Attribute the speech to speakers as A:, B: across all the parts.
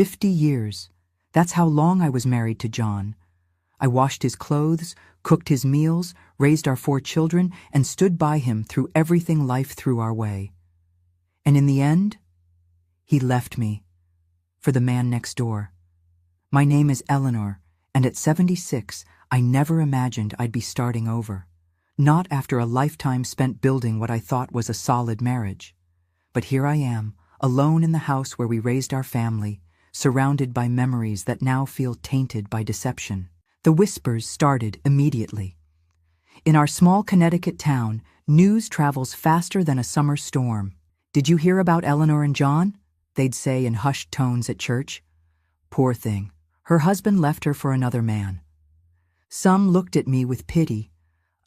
A: 50 years. That's how long I was married to John. I washed his clothes, cooked his meals, raised our 4 children, and stood by him through everything life threw our way. And in the end, he left me for the man next door. My name is Eleanor, and at 76, I never imagined I'd be starting over. Not after a lifetime spent building what I thought was a solid marriage. But here I am, alone in the house where we raised our family, surrounded by memories that now feel tainted by deception. The whispers started immediately. In our small Connecticut town, news travels faster than a summer storm. "Did you hear about Eleanor and John?" they'd say in hushed tones at church. Poor thing, her husband left her for another man. Some looked at me with pity,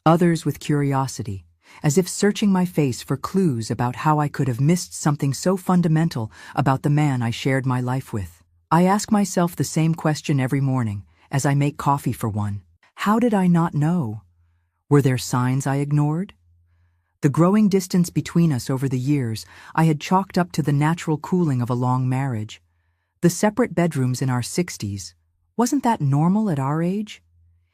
A: others with curiosity, as if searching my face for clues about how I could have missed something so fundamental about the man I shared my life with. I ask myself the same question every morning as I make coffee for one. How did I not know? Were there signs I ignored? The growing distance between us over the years I had chalked up to the natural cooling of a long marriage. The separate bedrooms in our 60s, wasn't that normal at our age?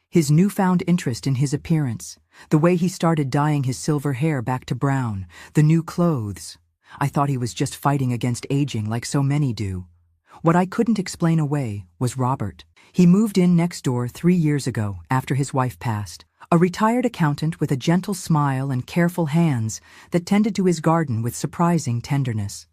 A: His newfound interest in his appearance, the way he started dyeing his silver hair back to brown, the new clothes. I thought he was just fighting against aging like so many do. What I couldn't explain away was Robert. He moved in next door 3 years ago after his wife passed, a retired accountant with a gentle smile and careful hands that tended to his garden with surprising tenderness.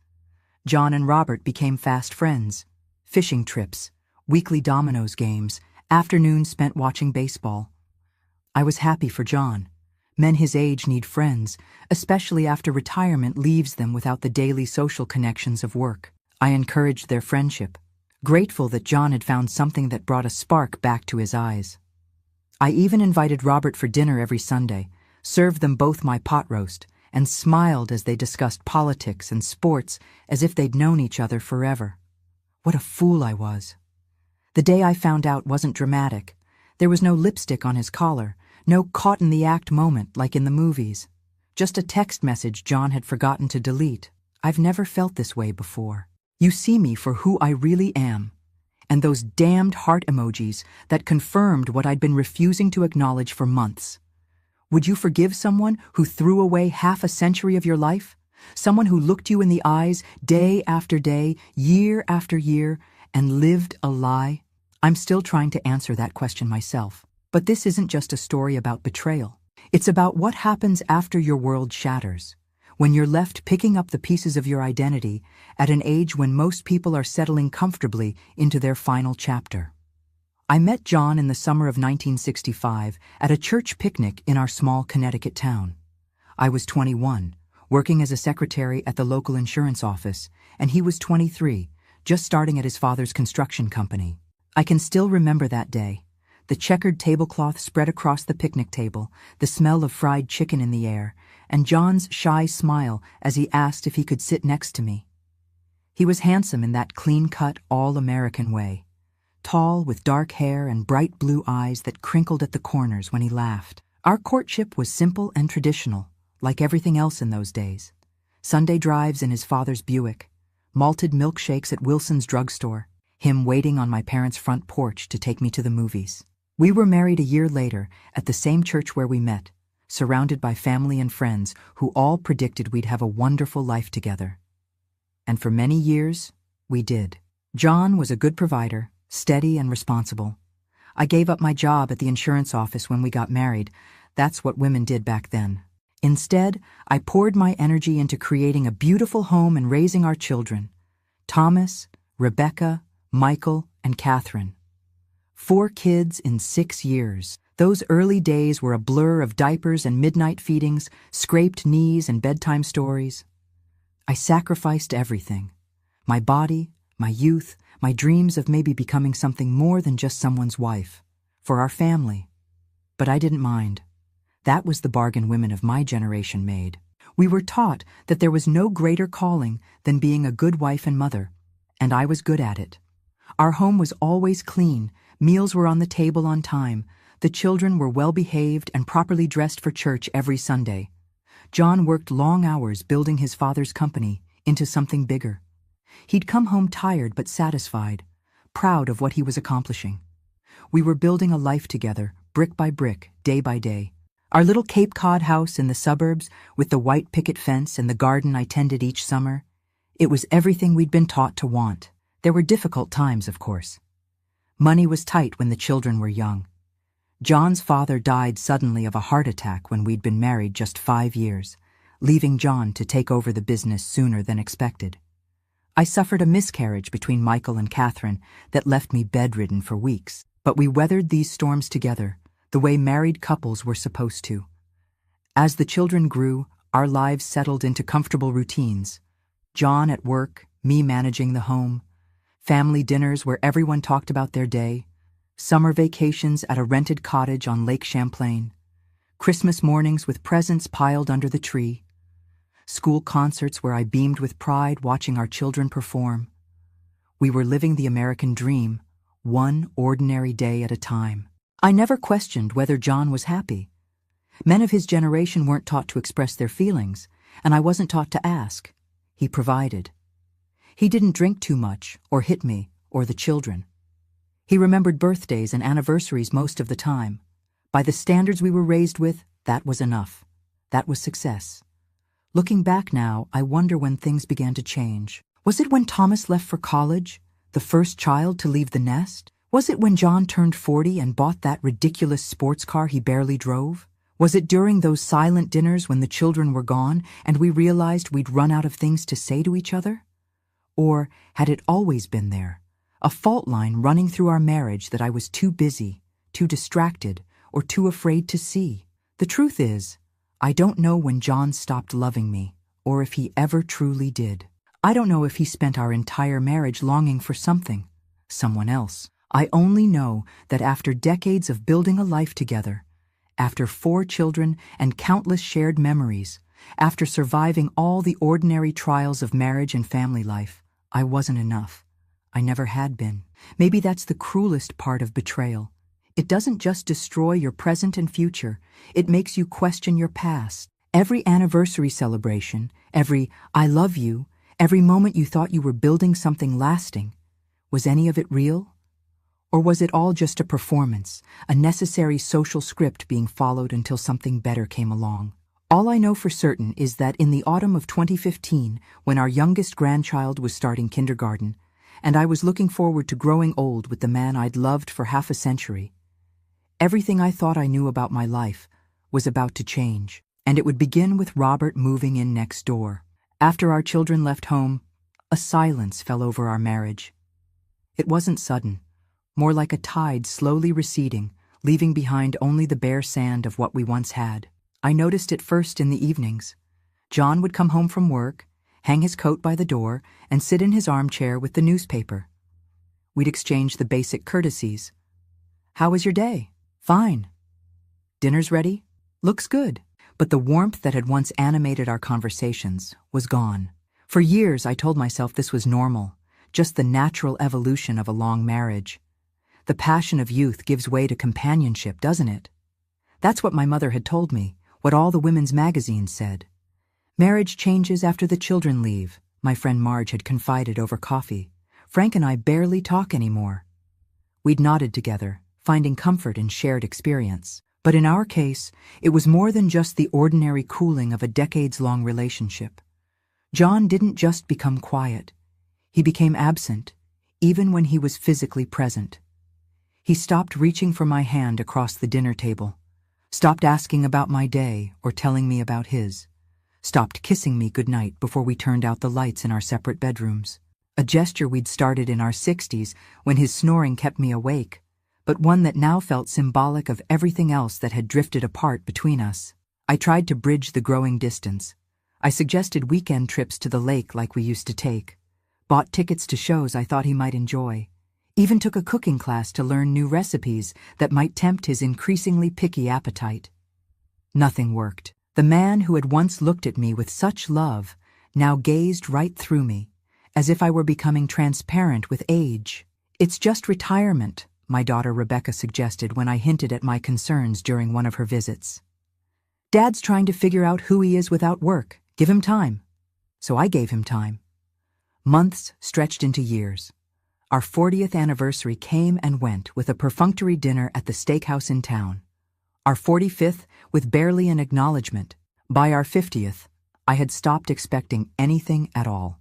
A: John and Robert became fast friends. Fishing trips, weekly dominoes games, afternoons spent watching baseball. I was happy for John. Men his age need friends, especially after retirement leaves them without the daily social connections of work. I encouraged their friendship, grateful that John had found something that brought a spark back to his eyes. I even invited Robert for dinner every Sunday, served them both my pot roast, and smiled as they discussed politics and sports as if they'd known each other forever. What a fool I was. The day I found out wasn't dramatic. There was no lipstick on his collar, no caught-in-the-act moment like in the movies. Just a text message John had forgotten to delete. I've never felt this way before. You see me for who I really am. And those damned heart emojis that confirmed what I'd been refusing to acknowledge for months. Would you forgive someone who threw away half a century of your life? Someone who looked you in the eyes day after day, year after year, and lived a lie? I'm still trying to answer that question myself. But this isn't just a story about betrayal. It's about what happens after your world shatters, when you're left picking up the pieces of your identity at an age when most people are settling comfortably into their final chapter. I met John in the summer of 1965 at a church picnic in our small Connecticut town. I was 21, working as a secretary at the local insurance office, and he was 23, just starting at his father's construction company. I can still remember that day. The checkered tablecloth spread across the picnic table, the smell of fried chicken in the air, and John's shy smile as he asked if he could sit next to me. He was handsome in that clean-cut, all-American way, tall with dark hair and bright blue eyes that crinkled at the corners when he laughed. Our courtship was simple and traditional, like everything else in those days. Sunday drives in his father's Buick, malted milkshakes at Wilson's drugstore, him waiting on my parents' front porch to take me to the movies. We were married a year later at the same church where we met, surrounded by family and friends who all predicted we'd have a wonderful life together. And for many years, we did. John was a good provider, steady and responsible. I gave up my job at the insurance office when we got married. That's what women did back then. Instead, I poured my energy into creating a beautiful home and raising our children, Thomas, Rebecca, Michael, and Catherine. 4 kids in 6 years. Those early days were a blur of diapers and midnight feedings, scraped knees and bedtime stories. I sacrificed everything. My body, my youth, my dreams of maybe becoming something more than just someone's wife, for our family. But I didn't mind. That was the bargain women of my generation made. We were taught that there was no greater calling than being a good wife and mother, and I was good at it. Our home was always clean, meals were on the table on time, the children were well-behaved and properly dressed for church every Sunday. John worked long hours building his father's company into something bigger. He'd come home tired but satisfied, proud of what he was accomplishing. We were building a life together, brick by brick, day by day. Our little Cape Cod house in the suburbs, with the white picket fence and the garden I tended each summer, it was everything we'd been taught to want. There were difficult times, of course. Money was tight when the children were young. John's father died suddenly of a heart attack when we'd been married just 5 years, leaving John to take over the business sooner than expected. I suffered a miscarriage between Michael and Catherine that left me bedridden for weeks, but we weathered these storms together, the way married couples were supposed to. As the children grew, our lives settled into comfortable routines. John at work, me managing the home, family dinners where everyone talked about their day, summer vacations at a rented cottage on Lake Champlain, Christmas mornings with presents piled under the tree, school concerts where I beamed with pride watching our children perform. We were living the American dream, one ordinary day at a time. I never questioned whether John was happy. Men of his generation weren't taught to express their feelings, and I wasn't taught to ask. He provided. He didn't drink too much, or hit me, or the children. He remembered birthdays and anniversaries most of the time. By the standards we were raised with, that was enough. That was success. Looking back now, I wonder when things began to change. Was it when Thomas left for college, the first child to leave the nest? Was it when John turned 40 and bought that ridiculous sports car he barely drove? Was it during those silent dinners when the children were gone and we realized we'd run out of things to say to each other? Or had it always been there, a fault line running through our marriage that I was too busy, too distracted, or too afraid to see? The truth is, I don't know when John stopped loving me, or if he ever truly did. I don't know if he spent our entire marriage longing for something, someone else. I only know that after decades of building a life together, after 4 children and countless shared memories, after surviving all the ordinary trials of marriage and family life, I wasn't enough. I never had been. Maybe that's the cruelest part of betrayal. It doesn't just destroy your present and future, it makes you question your past. Every anniversary celebration, every "I love you," every moment you thought you were building something lasting, was any of it real? Or was it all just a performance, a necessary social script being followed until something better came along? All I know for certain is that in the autumn of 2015, when our youngest grandchild was starting kindergarten, and I was looking forward to growing old with the man I'd loved for half a century, everything I thought I knew about my life was about to change, and it would begin with Robert moving in next door. After our children left home, a silence fell over our marriage. It wasn't sudden. More like a tide slowly receding, leaving behind only the bare sand of what we once had. I noticed it first in the evenings. John would come home from work, hang his coat by the door, and sit in his armchair with the newspaper. We'd exchange the basic courtesies. "How was your day?" "Fine." "Dinner's ready?" "Looks good." But the warmth that had once animated our conversations was gone. For years I told myself this was normal, just the natural evolution of a long marriage. The passion of youth gives way to companionship, doesn't it? That's what my mother had told me, what all the women's magazines said. Marriage changes after the children leave, my friend Marge had confided over coffee. Frank and I barely talk anymore. We'd nodded together, finding comfort in shared experience. But in our case, it was more than just the ordinary cooling of a decades-long relationship. John didn't just become quiet. He became absent, even when he was physically present. He stopped reaching for my hand across the dinner table, stopped asking about my day or telling me about his, stopped kissing me goodnight before we turned out the lights in our separate bedrooms. A gesture we'd started in our 60s when his snoring kept me awake, but one that now felt symbolic of everything else that had drifted apart between us. I tried to bridge the growing distance. I suggested weekend trips to the lake like we used to take, bought tickets to shows I thought he might enjoy, even took a cooking class to learn new recipes that might tempt his increasingly picky appetite. Nothing worked. The man who had once looked at me with such love now gazed right through me, as if I were becoming transparent with age. "It's just retirement," my daughter Rebecca suggested when I hinted at my concerns during one of her visits. "Dad's trying to figure out who he is without work. Give him time." So I gave him time. Months stretched into years. Our 40th anniversary came and went with a perfunctory dinner at the steakhouse in town. Our 45th with barely an acknowledgement. By our 50th, I had stopped expecting anything at all.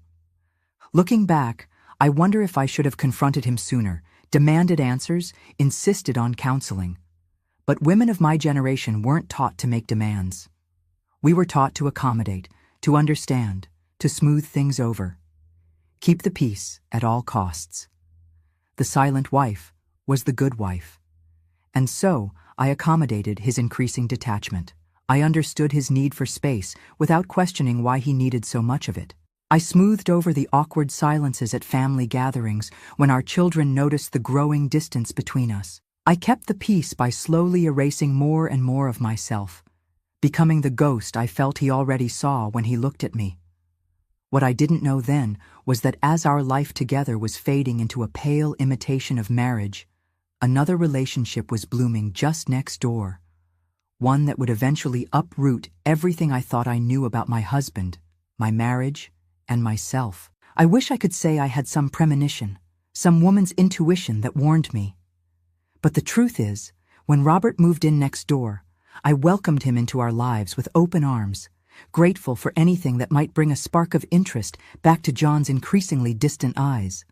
A: Looking back, I wonder if I should have confronted him sooner, demanded answers, insisted on counseling. But women of my generation weren't taught to make demands. We were taught to accommodate, to understand, to smooth things over. Keep the peace at all costs. The silent wife was the good wife. And so, I accommodated his increasing detachment. I understood his need for space without questioning why he needed so much of it. I smoothed over the awkward silences at family gatherings when our children noticed the growing distance between us. I kept the peace by slowly erasing more and more of myself, becoming the ghost I felt he already saw when he looked at me. What I didn't know then was that as our life together was fading into a pale imitation of marriage, another relationship was blooming just next door. One that would eventually uproot everything I thought I knew about my husband, my marriage, and myself. I wish I could say I had some premonition, some woman's intuition that warned me. But the truth is, when Robert moved in next door, I welcomed him into our lives with open arms, grateful for anything that might bring a spark of interest back to John's increasingly distant eyes.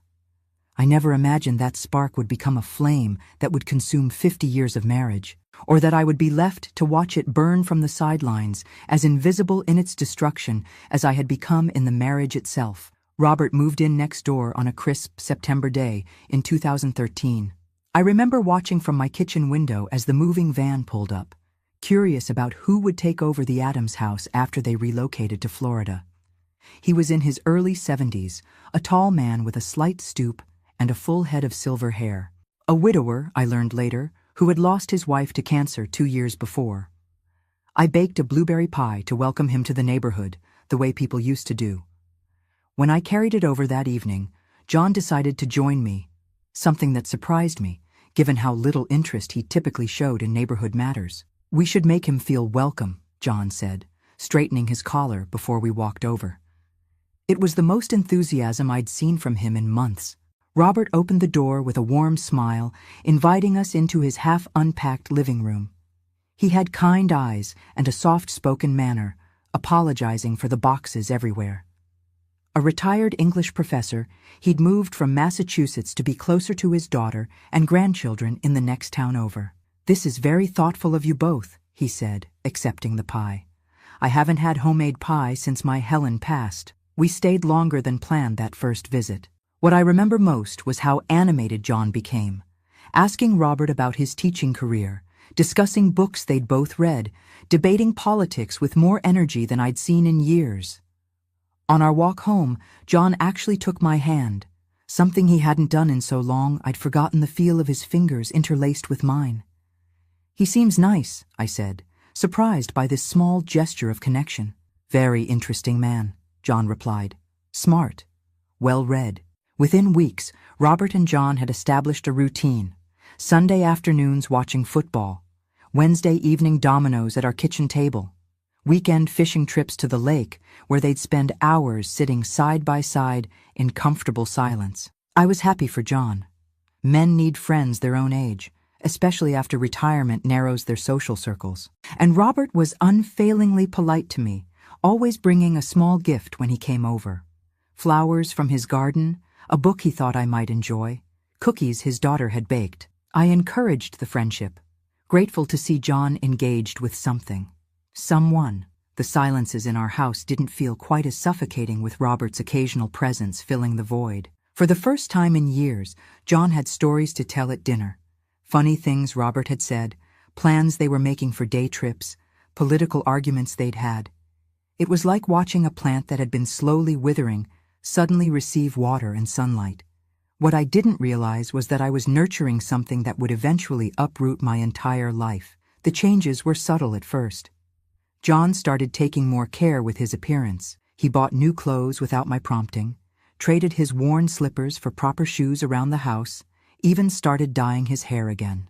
A: I never imagined that spark would become a flame that would consume 50 years of marriage, or that I would be left to watch it burn from the sidelines, as invisible in its destruction as I had become in the marriage itself. Robert moved in next door on a crisp September day in 2013. I remember watching from my kitchen window as the moving van pulled up, curious about who would take over the Adams house after they relocated to Florida. He was in his early 70s, a tall man with a slight stoop and a full head of silver hair. A widower, I learned later, who had lost his wife to cancer 2 years before. I baked a blueberry pie to welcome him to the neighborhood, the way people used to do. When I carried it over that evening, John decided to join me, something that surprised me, given how little interest he typically showed in neighborhood matters. "We should make him feel welcome," John said, straightening his collar before we walked over. It was the most enthusiasm I'd seen from him in months. Robert opened the door with a warm smile, inviting us into his half-unpacked living room. He had kind eyes and a soft-spoken manner, apologizing for the boxes everywhere. A retired English professor, he'd moved from Massachusetts to be closer to his daughter and grandchildren in the next town over. "This is very thoughtful of you both," he said, accepting the pie. "I haven't had homemade pie since my Helen passed." We stayed longer than planned that first visit. What I remember most was how animated John became, asking Robert about his teaching career, discussing books they'd both read, debating politics with more energy than I'd seen in years. On our walk home, John actually took my hand, something he hadn't done in so long I'd forgotten the feel of his fingers interlaced with mine. "He seems nice," I said, surprised by this small gesture of connection. "Very interesting man," John replied. "Smart, well-read." Within weeks, Robert and John had established a routine: Sunday afternoons watching football, Wednesday evening dominoes at our kitchen table, weekend fishing trips to the lake where they'd spend hours sitting side by side in comfortable silence. I was happy for John. Men need friends their own age, especially after retirement narrows their social circles. And Robert was unfailingly polite to me, always bringing a small gift when he came over. Flowers from his garden, a book he thought I might enjoy, cookies his daughter had baked. I encouraged the friendship, grateful to see John engaged with something. Someone. The silences in our house didn't feel quite as suffocating with Robert's occasional presence filling the void. For the first time in years, John had stories to tell at dinner. Funny things Robert had said, plans they were making for day trips, political arguments they'd had. It was like watching a plant that had been slowly withering suddenly receive water and sunlight. What I didn't realize was that I was nurturing something that would eventually uproot my entire life. The changes were subtle at first. John started taking more care with his appearance. He bought new clothes without my prompting, traded his worn slippers for proper shoes around the house, even started dyeing his hair again.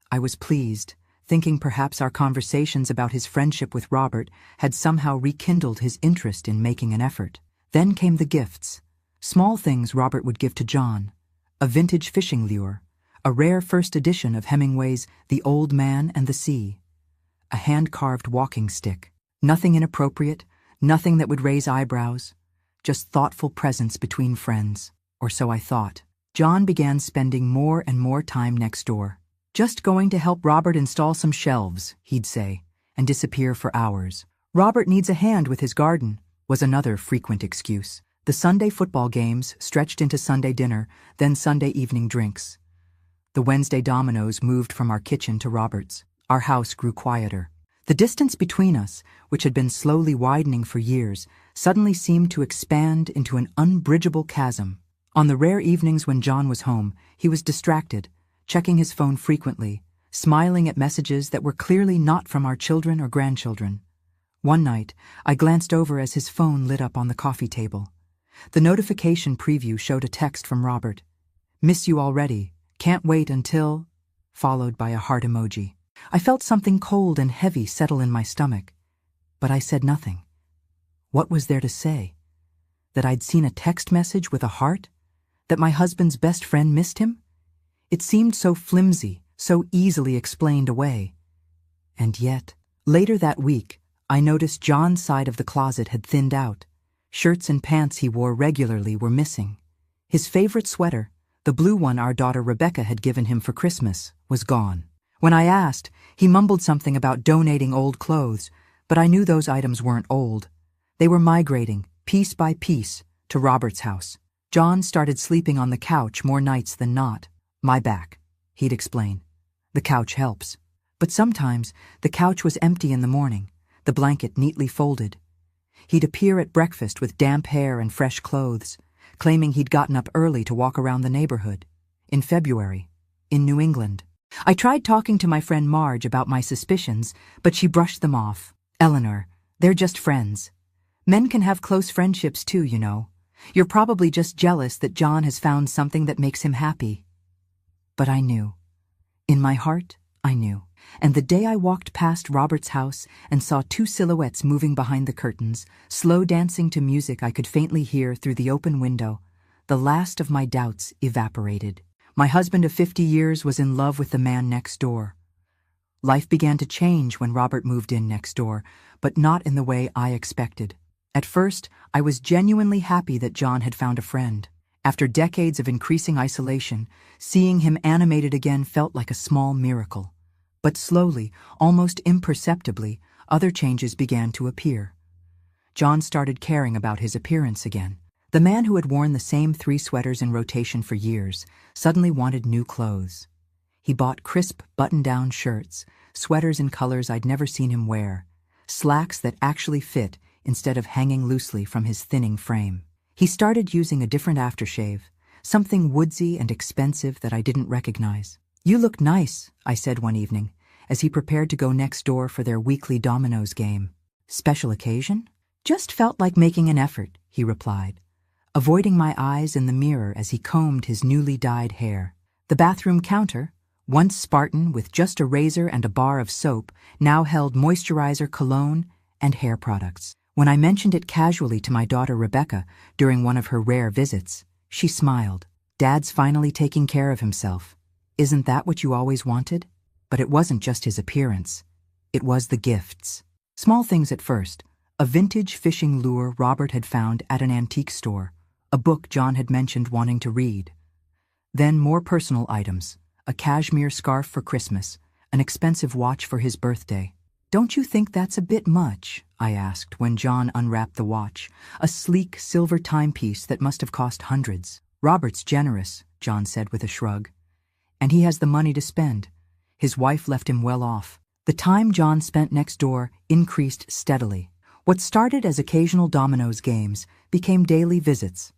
A: I was pleased, thinking perhaps our conversations about his friendship with Robert had somehow rekindled his interest in making an effort. Then came the gifts. Small things Robert would give to John: a vintage fishing lure, a rare first edition of Hemingway's The Old Man and the Sea, a hand-carved walking stick. Nothing inappropriate, nothing that would raise eyebrows, just thoughtful presence between friends, or so I thought. John began spending more and more time next door. "Just going to help Robert install some shelves," he'd say, and disappear for hours. "Robert needs a hand with his garden," was another frequent excuse. The Sunday football games stretched into Sunday dinner, then Sunday evening drinks. The Wednesday dominoes moved from our kitchen to Robert's. Our house grew quieter. The distance between us, which had been slowly widening for years, suddenly seemed to expand into an unbridgeable chasm. On the rare evenings when John was home, he was distracted, checking his phone frequently, smiling at messages that were clearly not from our children or grandchildren. One night, I glanced over as his phone lit up on the coffee table. The notification preview showed a text from Robert. "Miss you already. Can't wait until," followed by a heart emoji. I felt something cold and heavy settle in my stomach, but I said nothing. What was there to say? That I'd seen a text message with a heart? That my husband's best friend missed him? It seemed so flimsy, so easily explained away. And yet, later that week, I noticed John's side of the closet had thinned out. Shirts and pants he wore regularly were missing. His favorite sweater, the blue one our daughter Rebecca had given him for Christmas, was gone. When I asked, he mumbled something about donating old clothes, but I knew those items weren't old. They were migrating, piece by piece, to Robert's house. John started sleeping on the couch more nights than not. "My back," he'd explain. "The couch helps." But sometimes the couch was empty in the morning, the blanket neatly folded. He'd appear at breakfast with damp hair and fresh clothes, claiming he'd gotten up early to walk around the neighborhood. In February, in New England. I tried talking to my friend Marge about my suspicions, but she brushed them off. "Eleanor, they're just friends. Men can have close friendships too, you know. You're probably just jealous that John has found something that makes him happy." But I knew. In my heart, I knew. And the day I walked past Robert's house and saw two silhouettes moving behind the curtains, slow dancing to music I could faintly hear through the open window, the last of my doubts evaporated. My husband of 50 years was in love with the man next door. Life began to change when Robert moved in next door, but not in the way I expected. At first, I was genuinely happy that John had found a friend. After decades of increasing isolation, seeing him animated again felt like a small miracle. But slowly, almost imperceptibly, other changes began to appear. John started caring about his appearance again. The man who had worn the same 3 sweaters in rotation for years suddenly wanted new clothes. He bought crisp button-down shirts, sweaters in colors I'd never seen him wear, slacks that actually fit instead of hanging loosely from his thinning frame. He started using a different aftershave, something woodsy and expensive that I didn't recognize. "You look nice," I said one evening, as he prepared to go next door for their weekly dominoes game. "Special occasion?" "Just felt like making an effort," he replied, avoiding my eyes in the mirror as he combed his newly dyed hair. The bathroom counter, once Spartan with just a razor and a bar of soap, now held moisturizer, cologne, and hair products. When I mentioned it casually to my daughter Rebecca during one of her rare visits, she smiled. "Dad's finally taking care of himself. Isn't that what you always wanted?" But it wasn't just his appearance. It was the gifts. Small things at first. A vintage fishing lure Robert had found at an antique store. A book John had mentioned wanting to read. Then more personal items. A cashmere scarf for Christmas. An expensive watch for his birthday. "Don't you think that's a bit much?" I asked when John unwrapped the watch. A sleek silver timepiece that must have cost hundreds. "Robert's generous," John said with a shrug. "And he has the money to spend. His wife left him well off." The time John spent next door increased steadily. What started as occasional dominoes games became daily visits.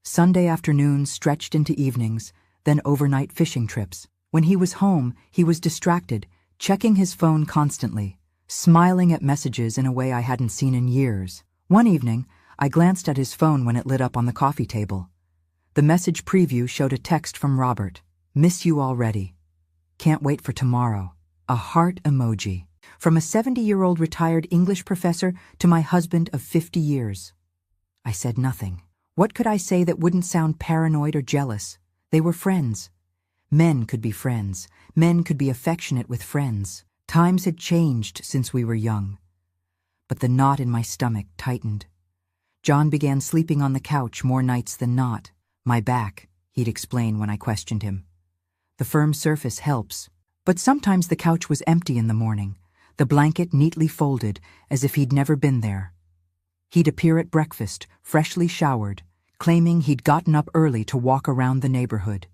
A: Sunday afternoons stretched into evenings, then overnight fishing trips. When he was home, he was distracted, checking his phone constantly, smiling at messages in a way I hadn't seen in years. One evening, I glanced at his phone when it lit up on the coffee table. The message preview showed a text from Robert. "Miss you already. Can't wait for tomorrow." A heart emoji. From a 70-year-old retired English professor to my husband of 50 years. I said nothing. What could I say that wouldn't sound paranoid or jealous? They were friends. Men could be friends. Men could be affectionate with friends. Times had changed since we were young. But the knot in my stomach tightened. John began sleeping on the couch more nights than not. My back, he'd explain when I questioned him. The firm surface helps, but sometimes the couch was empty in the morning, the blanket neatly folded as if he'd never been there. He'd appear at breakfast, freshly showered, claiming he'd gotten up early to walk around the neighborhood.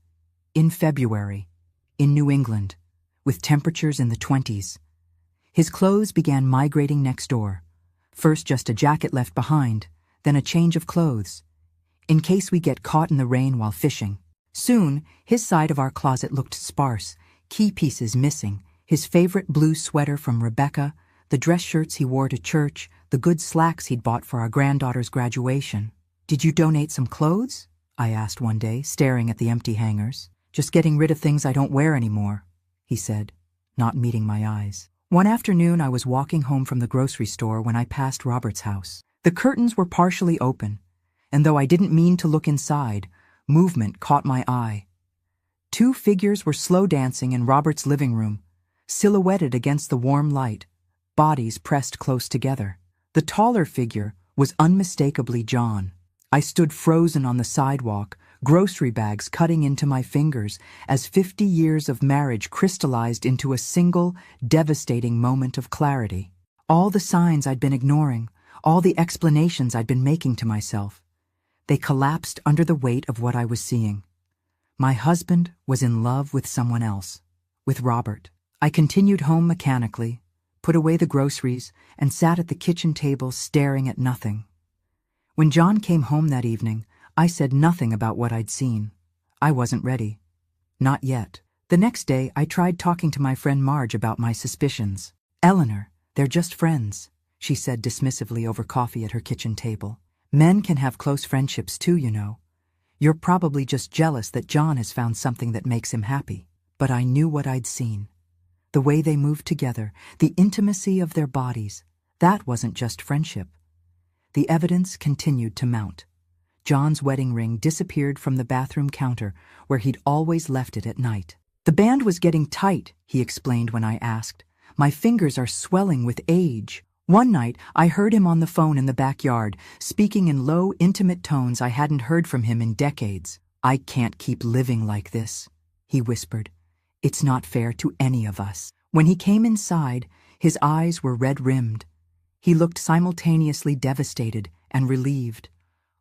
A: In February, in New England, with temperatures in the 20s. His clothes began migrating next door. First just a jacket left behind, then a change of clothes, in case we get caught in the rain while fishing. Soon, his side of our closet looked sparse, key pieces missing, his favorite blue sweater from Rebecca, the dress shirts he wore to church, the good slacks he'd bought for our granddaughter's graduation. "Did you donate some clothes?" I asked one day, staring at the empty hangers. "Just getting rid of things I don't wear anymore," he said, not meeting my eyes. One afternoon I was walking home from the grocery store when I passed Robert's house. The curtains were partially open, and though I didn't mean to look inside, movement caught my eye. Two figures were slow dancing in Robert's living room, silhouetted against the warm light, bodies pressed close together. The taller figure was unmistakably John. I stood frozen on the sidewalk, grocery bags cutting into my fingers as 50 years of marriage crystallized into a single, devastating moment of clarity. All the signs I'd been ignoring, all the explanations I'd been making to myself, they collapsed under the weight of what I was seeing. My husband was in love with someone else, with Robert. I continued home mechanically, put away the groceries, and sat at the kitchen table staring at nothing. When John came home that evening, I said nothing about what I'd seen. I wasn't ready. Not yet. The next day, I tried talking to my friend Marge about my suspicions. "Eleanor, they're just friends," she said dismissively over coffee at her kitchen table. "Men can have close friendships too, you know. You're probably just jealous that John has found something that makes him happy." But I knew what I'd seen. The way they moved together, the intimacy of their bodies, that wasn't just friendship. The evidence continued to mount. John's wedding ring disappeared from the bathroom counter where he'd always left it at night. "The band was getting tight," he explained when I asked. "My fingers are swelling with age." One night, I heard him on the phone in the backyard, speaking in low, intimate tones I hadn't heard from him in decades. "I can't keep living like this," he whispered. "It's not fair to any of us." When he came inside, his eyes were red-rimmed. He looked simultaneously devastated and relieved,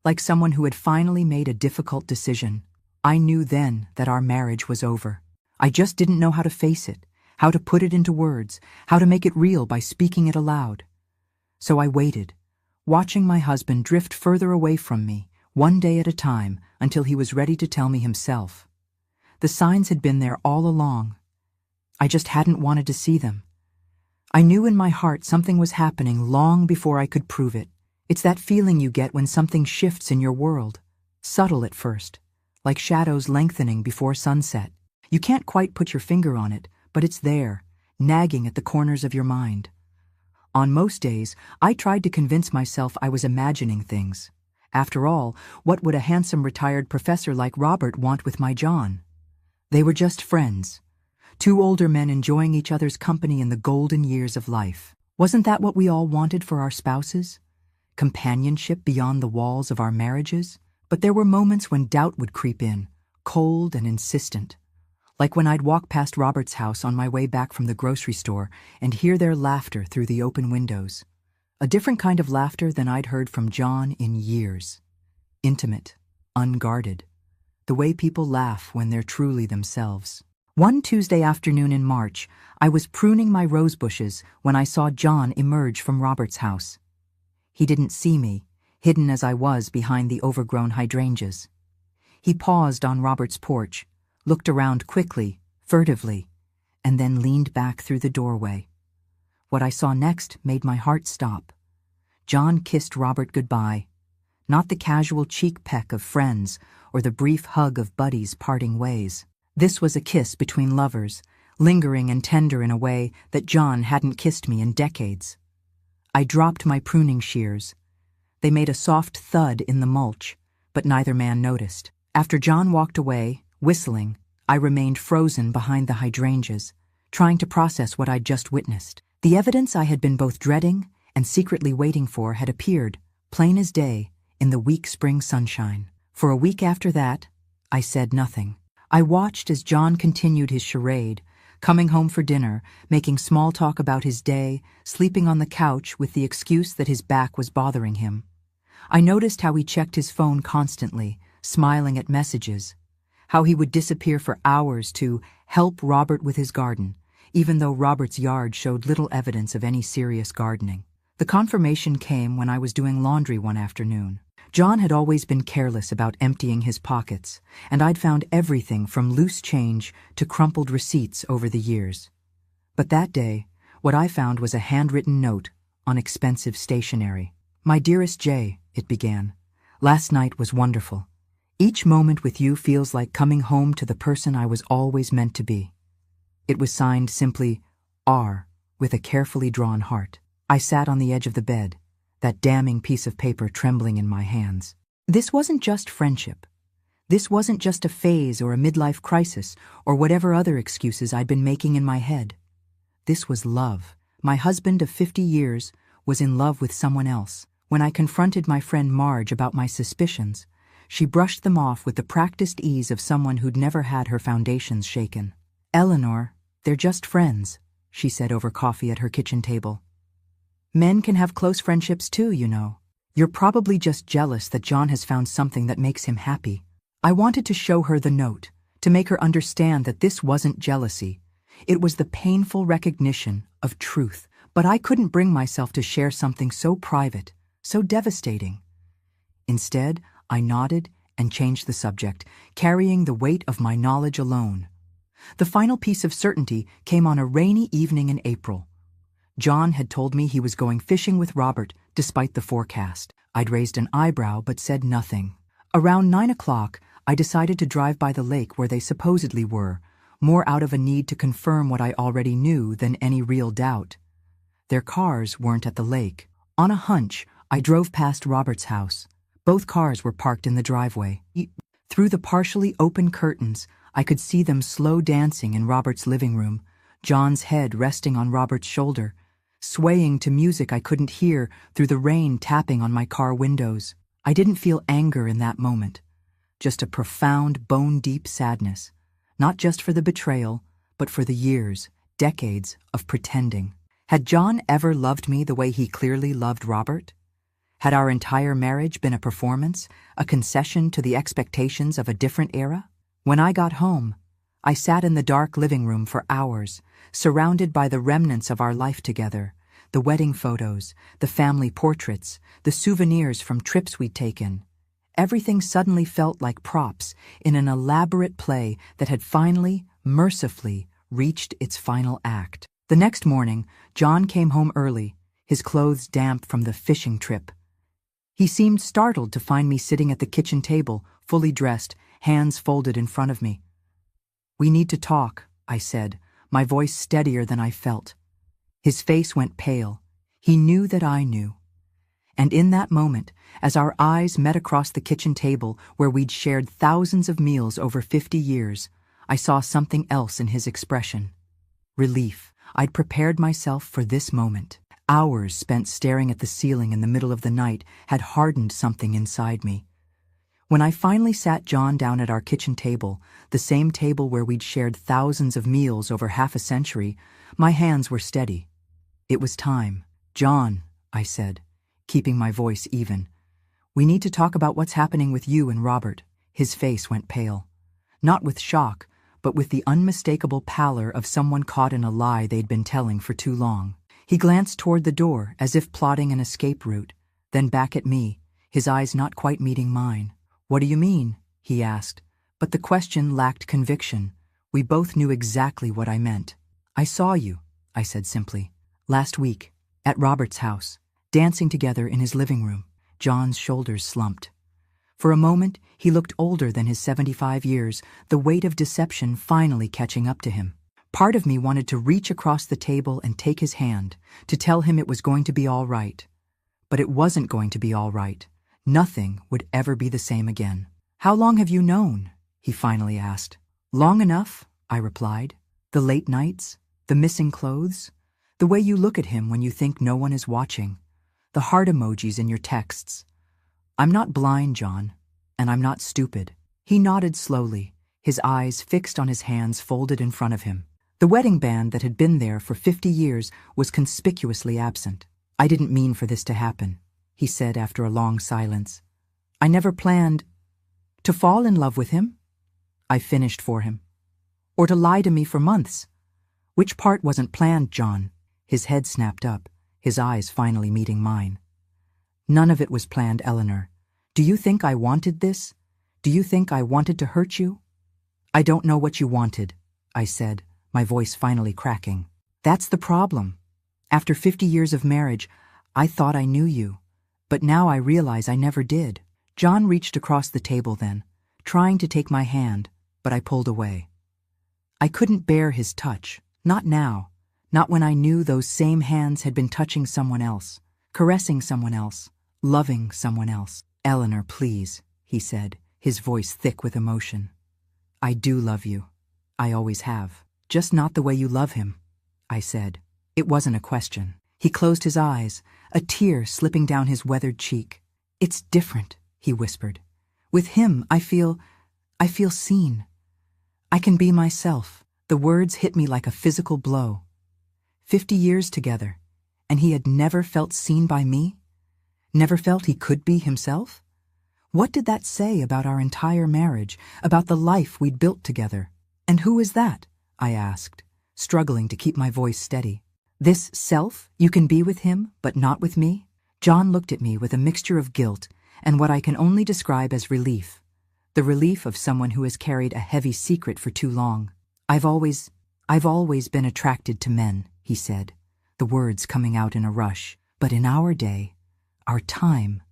A: like someone who had finally made a difficult decision. I knew then that our marriage was over. I just didn't know how to face it, how to put it into words, how to make it real by speaking it aloud. So I waited, watching my husband drift further away from me, one day at a time, until he was ready to tell me himself. The signs had been there all along. I just hadn't wanted to see them. I knew in my heart something was happening long before I could prove it. It's that feeling you get when something shifts in your world. Subtle at first, like shadows lengthening before sunset. You can't quite put your finger on it, but it's there, nagging at the corners of your mind. On most days, I tried to convince myself I was imagining things. After all, what would a handsome retired professor like Robert want with my John? They were just friends. Two older men enjoying each other's company in the golden years of life. Wasn't that what we all wanted for our spouses? Companionship beyond the walls of our marriages? But there were moments when doubt would creep in, cold and insistent. Like when I'd walk past Robert's house on my way back from the grocery store and hear their laughter through the open windows. A different kind of laughter than I'd heard from John in years. Intimate, unguarded. The way people laugh when they're truly themselves. One Tuesday afternoon in March, I was pruning my rose bushes when I saw John emerge from Robert's house. He didn't see me, hidden as I was behind the overgrown hydrangeas. He paused on Robert's porch, looked around quickly, furtively, and then leaned back through the doorway. What I saw next made my heart stop. John kissed Robert goodbye, not the casual cheek peck of friends or the brief hug of buddies parting ways. This was a kiss between lovers, lingering and tender in a way that John hadn't kissed me in decades. I dropped my pruning shears. They made a soft thud in the mulch, but neither man noticed. After John walked away, whistling, I remained frozen behind the hydrangeas, trying to process what I'd just witnessed. The evidence I had been both dreading and secretly waiting for had appeared, plain as day, in the weak spring sunshine. For a week after that, I said nothing. I watched as John continued his charade, coming home for dinner, making small talk about his day, sleeping on the couch with the excuse that his back was bothering him. I noticed how he checked his phone constantly, smiling at messages, how he would disappear for hours to help Robert with his garden, even though Robert's yard showed little evidence of any serious gardening. The confirmation came when I was doing laundry one afternoon. John had always been careless about emptying his pockets, and I'd found everything from loose change to crumpled receipts over the years. But that day, what I found was a handwritten note on expensive stationery. "My dearest Jay," it began, "last night was wonderful. Each moment with you feels like coming home to the person I was always meant to be." It was signed simply R, with a carefully drawn heart. I sat on the edge of the bed, that damning piece of paper trembling in my hands. This wasn't just friendship. This wasn't just a phase or a midlife crisis or whatever other excuses I'd been making in my head. This was love. My husband of 50 years was in love with someone else. When I confronted my friend Marge about my suspicions, she brushed them off with the practiced ease of someone who'd never had her foundations shaken. "Eleanor, they're just friends," she said over coffee at her kitchen table. "Men can have close friendships too, you know. You're probably just jealous that John has found something that makes him happy." I wanted to show her the note, to make her understand that this wasn't jealousy. It was the painful recognition of truth, but I couldn't bring myself to share something so private, so devastating. Instead, I nodded and changed the subject, carrying the weight of my knowledge alone. The final piece of certainty came on a rainy evening in April. John had told me he was going fishing with Robert, despite the forecast. I'd raised an eyebrow but said nothing. Around 9 o'clock, I decided to drive by the lake where they supposedly were, more out of a need to confirm what I already knew than any real doubt. Their cars weren't at the lake. On a hunch, I drove past Robert's house. Both cars were parked in the driveway. Through the partially open curtains, I could see them slow dancing in Robert's living room, John's head resting on Robert's shoulder, swaying to music I couldn't hear through the rain tapping on my car windows. I didn't feel anger in that moment, just a profound, bone-deep sadness, not just for the betrayal, but for the years, decades of pretending. Had John ever loved me the way he clearly loved Robert? Had our entire marriage been a performance, a concession to the expectations of a different era? When I got home, I sat in the dark living room for hours, surrounded by the remnants of our life together, the wedding photos, the family portraits, the souvenirs from trips we'd taken. Everything suddenly felt like props in an elaborate play that had finally, mercifully, reached its final act. The next morning, John came home early, his clothes damp from the fishing trip. He seemed startled to find me sitting at the kitchen table, fully dressed, hands folded in front of me. "We need to talk," I said, my voice steadier than I felt. His face went pale. He knew that I knew. And in that moment, as our eyes met across the kitchen table where we'd shared thousands of meals over 50 years, I saw something else in his expression. Relief. I'd prepared myself for this moment. Hours spent staring at the ceiling in the middle of the night had hardened something inside me. When I finally sat John down at our kitchen table, the same table where we'd shared thousands of meals over half a century, my hands were steady. It was time. "John," I said, keeping my voice even, "we need to talk about what's happening with you and Robert." His face went pale. Not with shock, but with the unmistakable pallor of someone caught in a lie they'd been telling for too long. He glanced toward the door as if plotting an escape route, then back at me, his eyes not quite meeting mine. "What do you mean?" he asked, but the question lacked conviction. We both knew exactly what I meant. "I saw you," I said simply, "last week, at Robert's house, dancing together in his living room." John's shoulders slumped. For a moment, he looked older than his 75 years, the weight of deception finally catching up to him. Part of me wanted to reach across the table and take his hand, to tell him it was going to be all right. But it wasn't going to be all right. Nothing would ever be the same again. "How long have you known?" he finally asked. "Long enough," I replied. "The late nights, the missing clothes, the way you look at him when you think no one is watching, the heart emojis in your texts. I'm not blind, John, and I'm not stupid." He nodded slowly, his eyes fixed on his hands folded in front of him. The wedding band that had been there for 50 years was conspicuously absent. "I didn't mean for this to happen," he said after a long silence. "I never planned to fall in love with him. I finished for him. Or to lie to me for months. Which part wasn't planned, John?" His head snapped up, his eyes finally meeting mine. "None of it was planned, Eleanor. Do you think I wanted this? Do you think I wanted to hurt you?" "I don't know what you wanted," I said, my voice finally cracking. "That's the problem. After 50 years of marriage, I thought I knew you, but now I realize I never did." John reached across the table then, trying to take my hand, but I pulled away. I couldn't bear his touch, not now, not when I knew those same hands had been touching someone else, caressing someone else, loving someone else. "Eleanor, please," he said, his voice thick with emotion. "I do love you. I always have. Just not the way you love him," I said. It wasn't a question. He closed his eyes, a tear slipping down his weathered cheek. "It's different," he whispered. "With him, I feel seen. I can be myself." The words hit me like a physical blow. 50 years together, and he had never felt seen by me? Never felt he could be himself? What did that say about our entire marriage, about the life we'd built together? "And who is that?" I asked, struggling to keep my voice steady. "This self you can be with him, but not with me?" John looked at me with a mixture of guilt and what I can only describe as relief. The relief of someone who has carried a heavy secret for too long. I've always been attracted to men," he said, the words coming out in a rush. "But in our day, our time,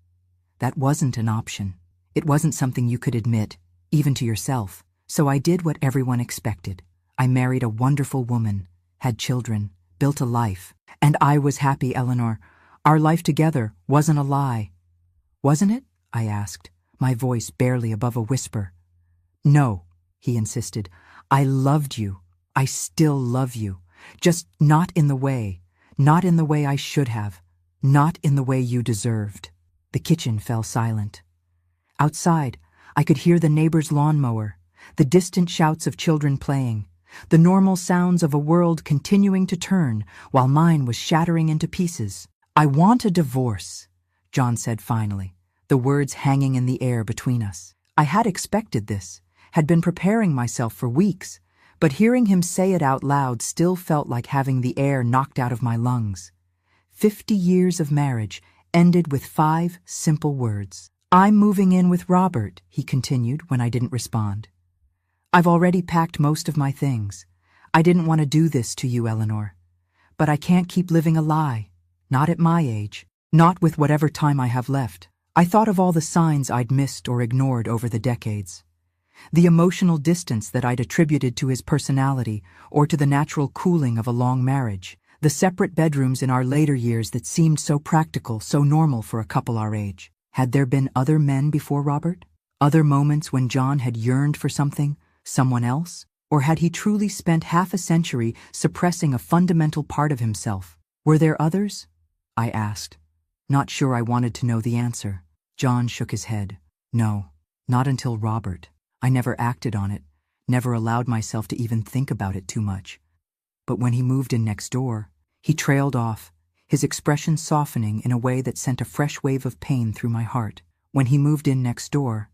A: that wasn't an option. It wasn't something you could admit, even to yourself. So I did what everyone expected. I married a wonderful woman, had children, built a life. And I was happy, Eleanor. Our life together wasn't a lie." "Wasn't it?" I asked, my voice barely above a whisper. "No," he insisted. "I loved you. I still love you. Just not in the way I should have, not in the way you deserved." The kitchen fell silent. Outside, I could hear the neighbor's lawnmower, the distant shouts of children playing, the normal sounds of a world continuing to turn while mine was shattering into pieces. "I want a divorce," John said finally, the words hanging in the air between us. I had expected this, had been preparing myself for weeks, but hearing him say it out loud still felt like having the air knocked out of my lungs. 50 years of marriage ended with 5 simple words. "I'm moving in with Robert," he continued when I didn't respond. "I've already packed most of my things. I didn't want to do this to you, Eleanor. But I can't keep living a lie. Not at my age. Not with whatever time I have left." I thought of all the signs I'd missed or ignored over the decades. The emotional distance that I'd attributed to his personality or to the natural cooling of a long marriage. The separate bedrooms in our later years that seemed so practical, so normal for a couple our age. Had there been other men before Robert? Other moments when John had yearned for something, someone else? Or had he truly spent half a century suppressing a fundamental part of himself? Were there others? I asked, not sure I wanted to know the answer. John shook his head. No, not until Robert. I never acted on it, never allowed myself to even think about it too much. But when he moved in next door, he trailed off, his expression softening in a way that sent a fresh wave of pain through my heart. When he moved in next door,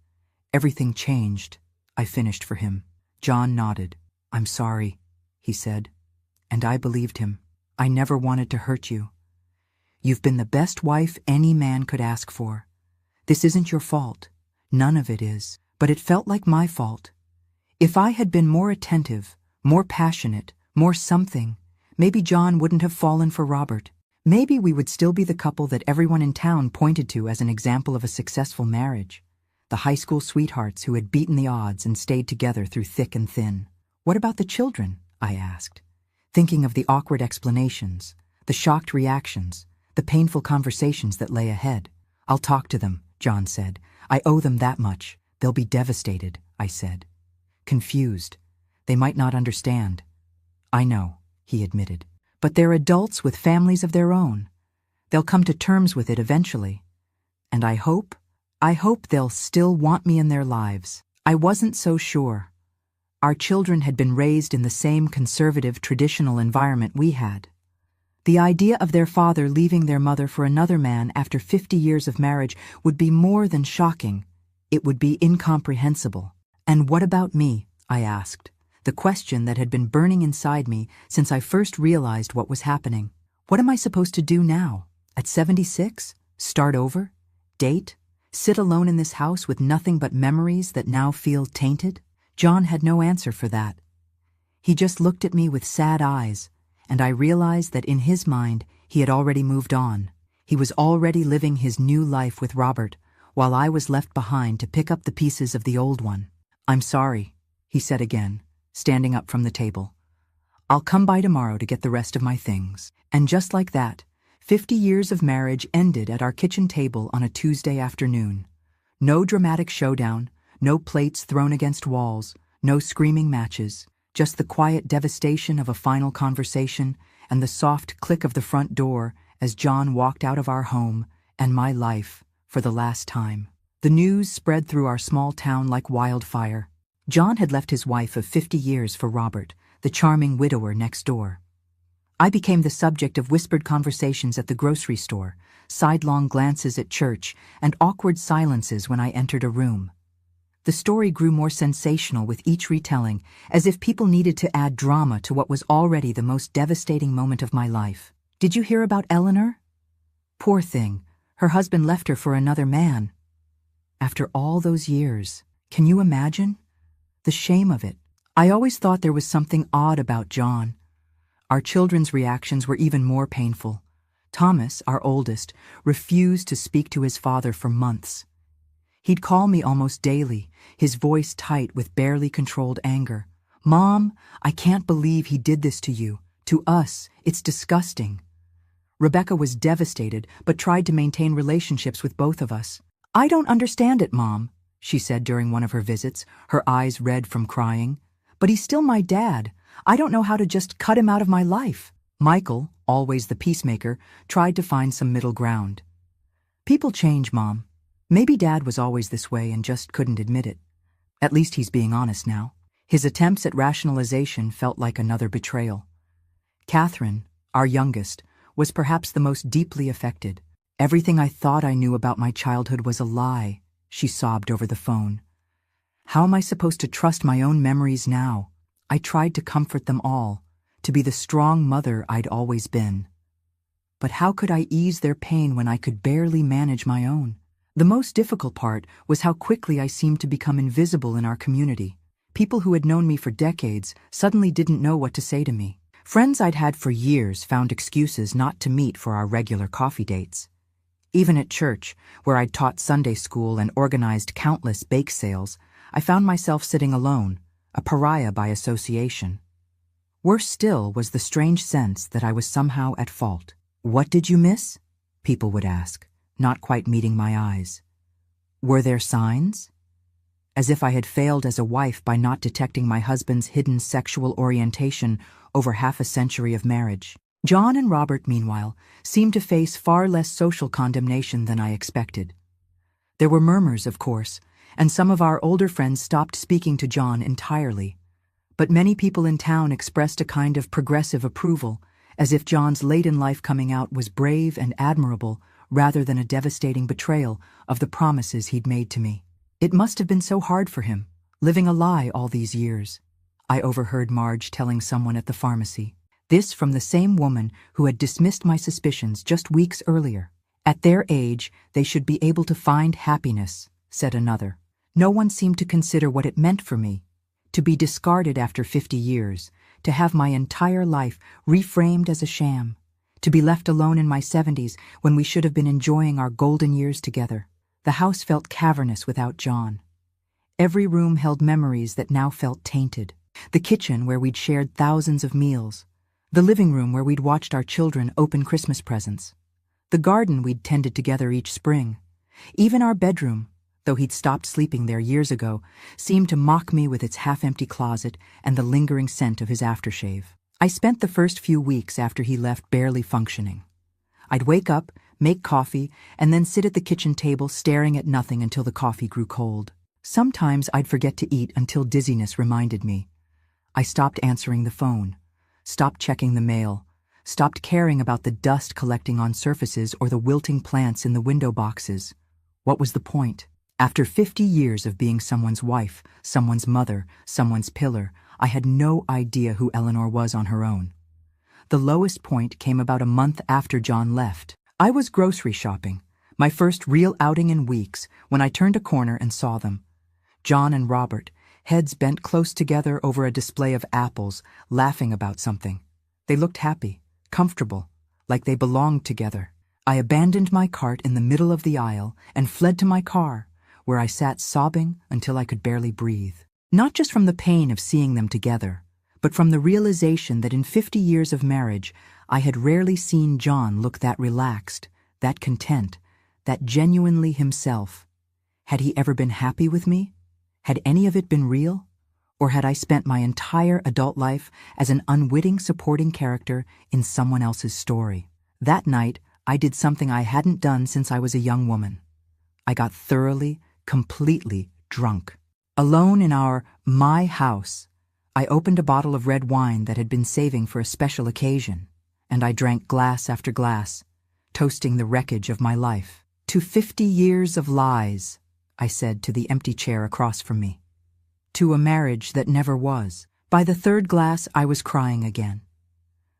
A: everything changed. I finished for him. John nodded. "I'm sorry," he said, and I believed him. "I never wanted to hurt you. You've been the best wife any man could ask for. This isn't your fault. None of it is. But it felt like my fault. If I had been more attentive, more passionate, more something, maybe John wouldn't have fallen for Robert. Maybe we would still be the couple that everyone in town pointed to as an example of a successful marriage. The high school sweethearts who had beaten the odds and stayed together through thick and thin. What about the children? I asked, thinking of the awkward explanations, the shocked reactions, the painful conversations that lay ahead. "I'll talk to them," John said. I owe them that much. They'll be devastated, I said. Confused. They might not understand. I know, he admitted. But they're adults with families of their own. They'll come to terms with it eventually. And I hope they'll still want me in their lives. I wasn't so sure. Our children had been raised in the same conservative, traditional environment we had. The idea of their father leaving their mother for another man after 50 years of marriage would be more than shocking. It would be incomprehensible. And what about me? I asked, the question that had been burning inside me since I first realized what was happening. What am I supposed to do now? At 76? Start over? Date? Sit alone in this house with nothing but memories that now feel tainted? John had no answer for that. He just looked at me with sad eyes, and I realized that in his mind he had already moved on. He was already living his new life with Robert, while I was left behind to pick up the pieces of the old one. I'm sorry, he said again, standing up from the table. I'll come by tomorrow to get the rest of my things. And just like that, 50 years of marriage ended at our kitchen table on a Tuesday afternoon. No dramatic showdown, no plates thrown against walls, no screaming matches, just the quiet devastation of a final conversation and the soft click of the front door as John walked out of our home and my life for the last time. The news spread through our small town like wildfire. John had left his wife of 50 years for Robert, the charming widower next door. I became the subject of whispered conversations at the grocery store, sidelong glances at church, and awkward silences when I entered a room. The story grew more sensational with each retelling, as if people needed to add drama to what was already the most devastating moment of my life. Did you hear about Eleanor? Poor thing, her husband left her for another man. After all those years, can you imagine? The shame of it. I always thought there was something odd about John. Our children's reactions were even more painful. Thomas, our oldest, refused to speak to his father for months. He'd call me almost daily, his voice tight with barely controlled anger. Mom, I can't believe he did this to you. To us, it's disgusting. Rebecca was devastated, but tried to maintain relationships with both of us. I don't understand it, Mom, she said during one of her visits, her eyes red from crying. But he's still my dad. I don't know how to just cut him out of my life. Michael, always the peacemaker, tried to find some middle ground. People change, Mom. Maybe Dad was always this way and just couldn't admit it. At least he's being honest now. His attempts at rationalization felt like another betrayal. Catherine, our youngest, was perhaps the most deeply affected. Everything I thought I knew about my childhood was a lie, she sobbed over the phone. How am I supposed to trust my own memories now? I tried to comfort them all, to be the strong mother I'd always been. But how could I ease their pain when I could barely manage my own? The most difficult part was how quickly I seemed to become invisible in our community. People who had known me for decades suddenly didn't know what to say to me. Friends I'd had for years found excuses not to meet for our regular coffee dates. Even at church, where I'd taught Sunday school and organized countless bake sales, I found myself sitting alone, a pariah by association. Worse still was the strange sense that I was somehow at fault. What did you miss? People would ask, not quite meeting my eyes. Were there signs? As if I had failed as a wife by not detecting my husband's hidden sexual orientation over half a century of marriage. John and Robert, meanwhile, seemed to face far less social condemnation than I expected. There were murmurs, of course, and some of our older friends stopped speaking to John entirely. But many people in town expressed a kind of progressive approval, as if John's late-in-life coming out was brave and admirable rather than a devastating betrayal of the promises he'd made to me. It must have been so hard for him, living a lie all these years. I overheard Marge telling someone at the pharmacy. This from the same woman who had dismissed my suspicions just weeks earlier. At their age, they should be able to find happiness, said another. No one seemed to consider what it meant for me, to be discarded after 50 years, to have my entire life reframed as a sham, to be left alone in my 70s when we should have been enjoying our golden years together. The house felt cavernous without John. Every room held memories that now felt tainted. The kitchen where we'd shared thousands of meals, the living room where we'd watched our children open Christmas presents, the garden we'd tended together each spring, Even our bedroom, though he'd stopped sleeping there years ago, seemed to mock me with its half-empty closet and the lingering scent of his aftershave. I spent the first few weeks after he left barely functioning. I'd wake up, make coffee, and then sit at the kitchen table staring at nothing until the coffee grew cold. Sometimes I'd forget to eat until dizziness reminded me. I stopped answering the phone, stopped checking the mail, stopped caring about the dust collecting on surfaces or the wilting plants in the window boxes. What was the point? After 50 years of being someone's wife, someone's mother, someone's pillar, I had no idea who Eleanor was on her own. The lowest point came about a month after John left. I was grocery shopping, my first real outing in weeks, when I turned a corner and saw them. John and Robert, heads bent close together over a display of apples, laughing about something. They looked happy, comfortable, like they belonged together. I abandoned my cart in the middle of the aisle and fled to my car, where I sat sobbing until I could barely breathe. Not just from the pain of seeing them together, but from the realization that in 50 years of marriage, I had rarely seen John look that relaxed, that content, that genuinely himself. Had he ever been happy with me? Had any of it been real? Or had I spent my entire adult life as an unwitting supporting character in someone else's story? That night, I did something I hadn't done since I was a young woman. I got thoroughly, completely drunk. Alone in my house, I opened a bottle of red wine that had been saving for a special occasion, and I drank glass after glass, toasting the wreckage of my life. To 50 years of lies, I said to the empty chair across from me. To a marriage that never was. By the third glass, I was crying again.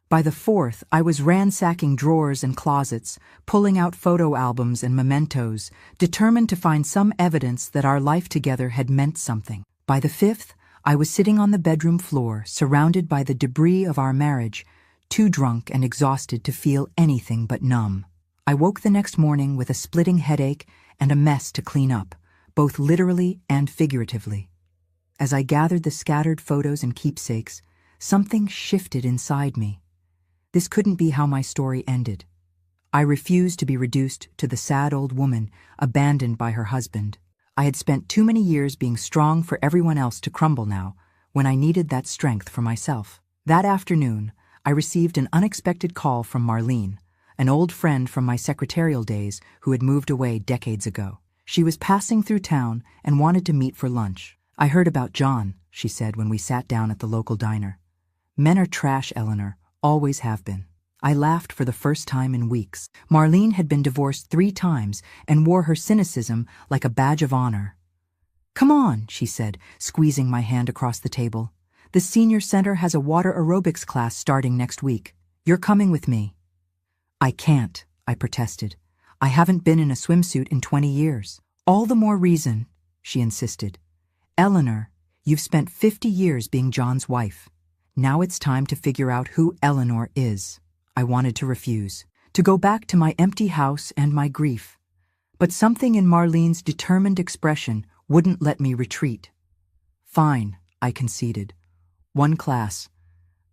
A: By the fourth, I was ransacking drawers and closets, pulling out photo albums and mementos, determined to find some evidence that our life together had meant something. By the fifth, I was sitting on the bedroom floor, surrounded by the debris of our marriage, too drunk and exhausted to feel anything but numb. I woke the next morning with a splitting headache and a mess to clean up, both literally and figuratively. As I gathered the scattered photos and keepsakes, something shifted inside me. This couldn't be how my story ended. I refused to be reduced to the sad old woman abandoned by her husband. I had spent too many years being strong for everyone else to crumble now, when I needed that strength for myself. That afternoon, I received an unexpected call from Marlene, an old friend from my secretarial days who had moved away decades ago. She was passing through town and wanted to meet for lunch. I heard about John, she said when we sat down at the local diner. Men are trash, Eleanor. Always have been. I laughed for the first time in weeks. Marlene had been divorced 3 times and wore her cynicism like a badge of honor. Come on, she said, squeezing my hand across the table. The senior center has a water aerobics class starting next week. You're coming with me. I can't, I protested. I haven't been in a swimsuit in 20 years. All the more reason, she insisted. Eleanor, you've spent 50 years being John's wife. Now it's time to figure out who Eleanor is. I wanted to refuse, to go back to my empty house and my grief. But something in Marlene's determined expression wouldn't let me retreat. Fine, I conceded. 1 class,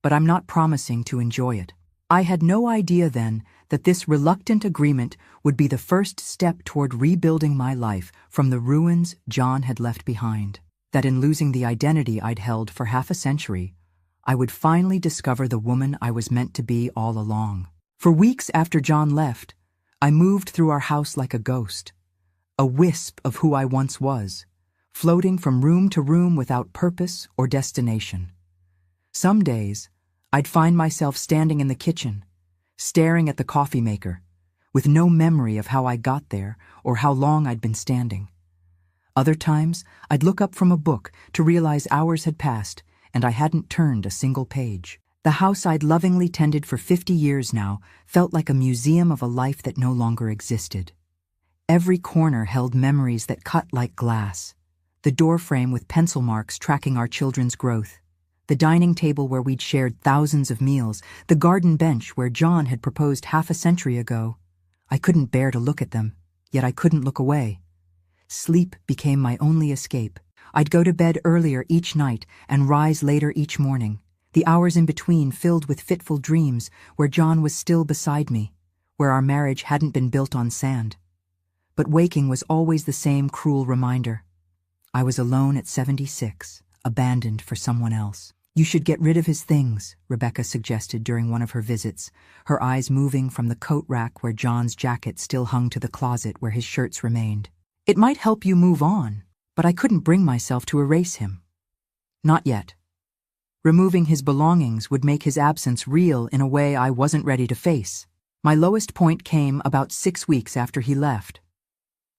A: but I'm not promising to enjoy it. I had no idea then that this reluctant agreement would be the first step toward rebuilding my life from the ruins John had left behind. That in losing the identity I'd held for half a century, I would finally discover the woman I was meant to be all along. For weeks after John left, I moved through our house like a ghost, a wisp of who I once was, floating from room to room without purpose or destination. Some days, I'd find myself standing in the kitchen, staring at the coffee maker, with no memory of how I got there or how long I'd been standing. Other times, I'd look up from a book to realize hours had passed and I hadn't turned a single page. The house I'd lovingly tended for 50 years now felt like a museum of a life that no longer existed. Every corner held memories that cut like glass. The doorframe with pencil marks tracking our children's growth. The dining table where we'd shared thousands of meals. The garden bench where John had proposed half a century ago. I couldn't bear to look at them, yet I couldn't look away. Sleep became my only escape. I'd go to bed earlier each night and rise later each morning, the hours in between filled with fitful dreams where John was still beside me, where our marriage hadn't been built on sand. but waking was always the same cruel reminder. I was alone at 76, abandoned for someone else. You should get rid of his things, Rebecca suggested during one of her visits, her eyes moving from the coat rack where John's jacket still hung to the closet where his shirts remained. It might help you move on, but I couldn't bring myself to erase him. Not yet. Removing his belongings would make his absence real in a way I wasn't ready to face. My lowest point came about 6 weeks after he left.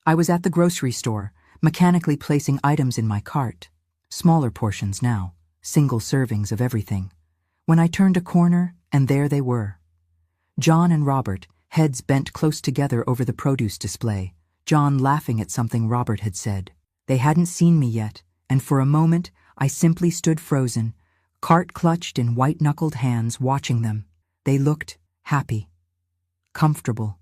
A: I was at the grocery store, mechanically placing items in my cart. Smaller portions now, single servings of everything. When I turned a corner, and there they were. John and Robert, heads bent close together over the produce display, John laughing at something Robert had said. They hadn't seen me yet, and for a moment I simply stood frozen, cart clutched in white-knuckled hands, watching them. They looked happy, comfortable,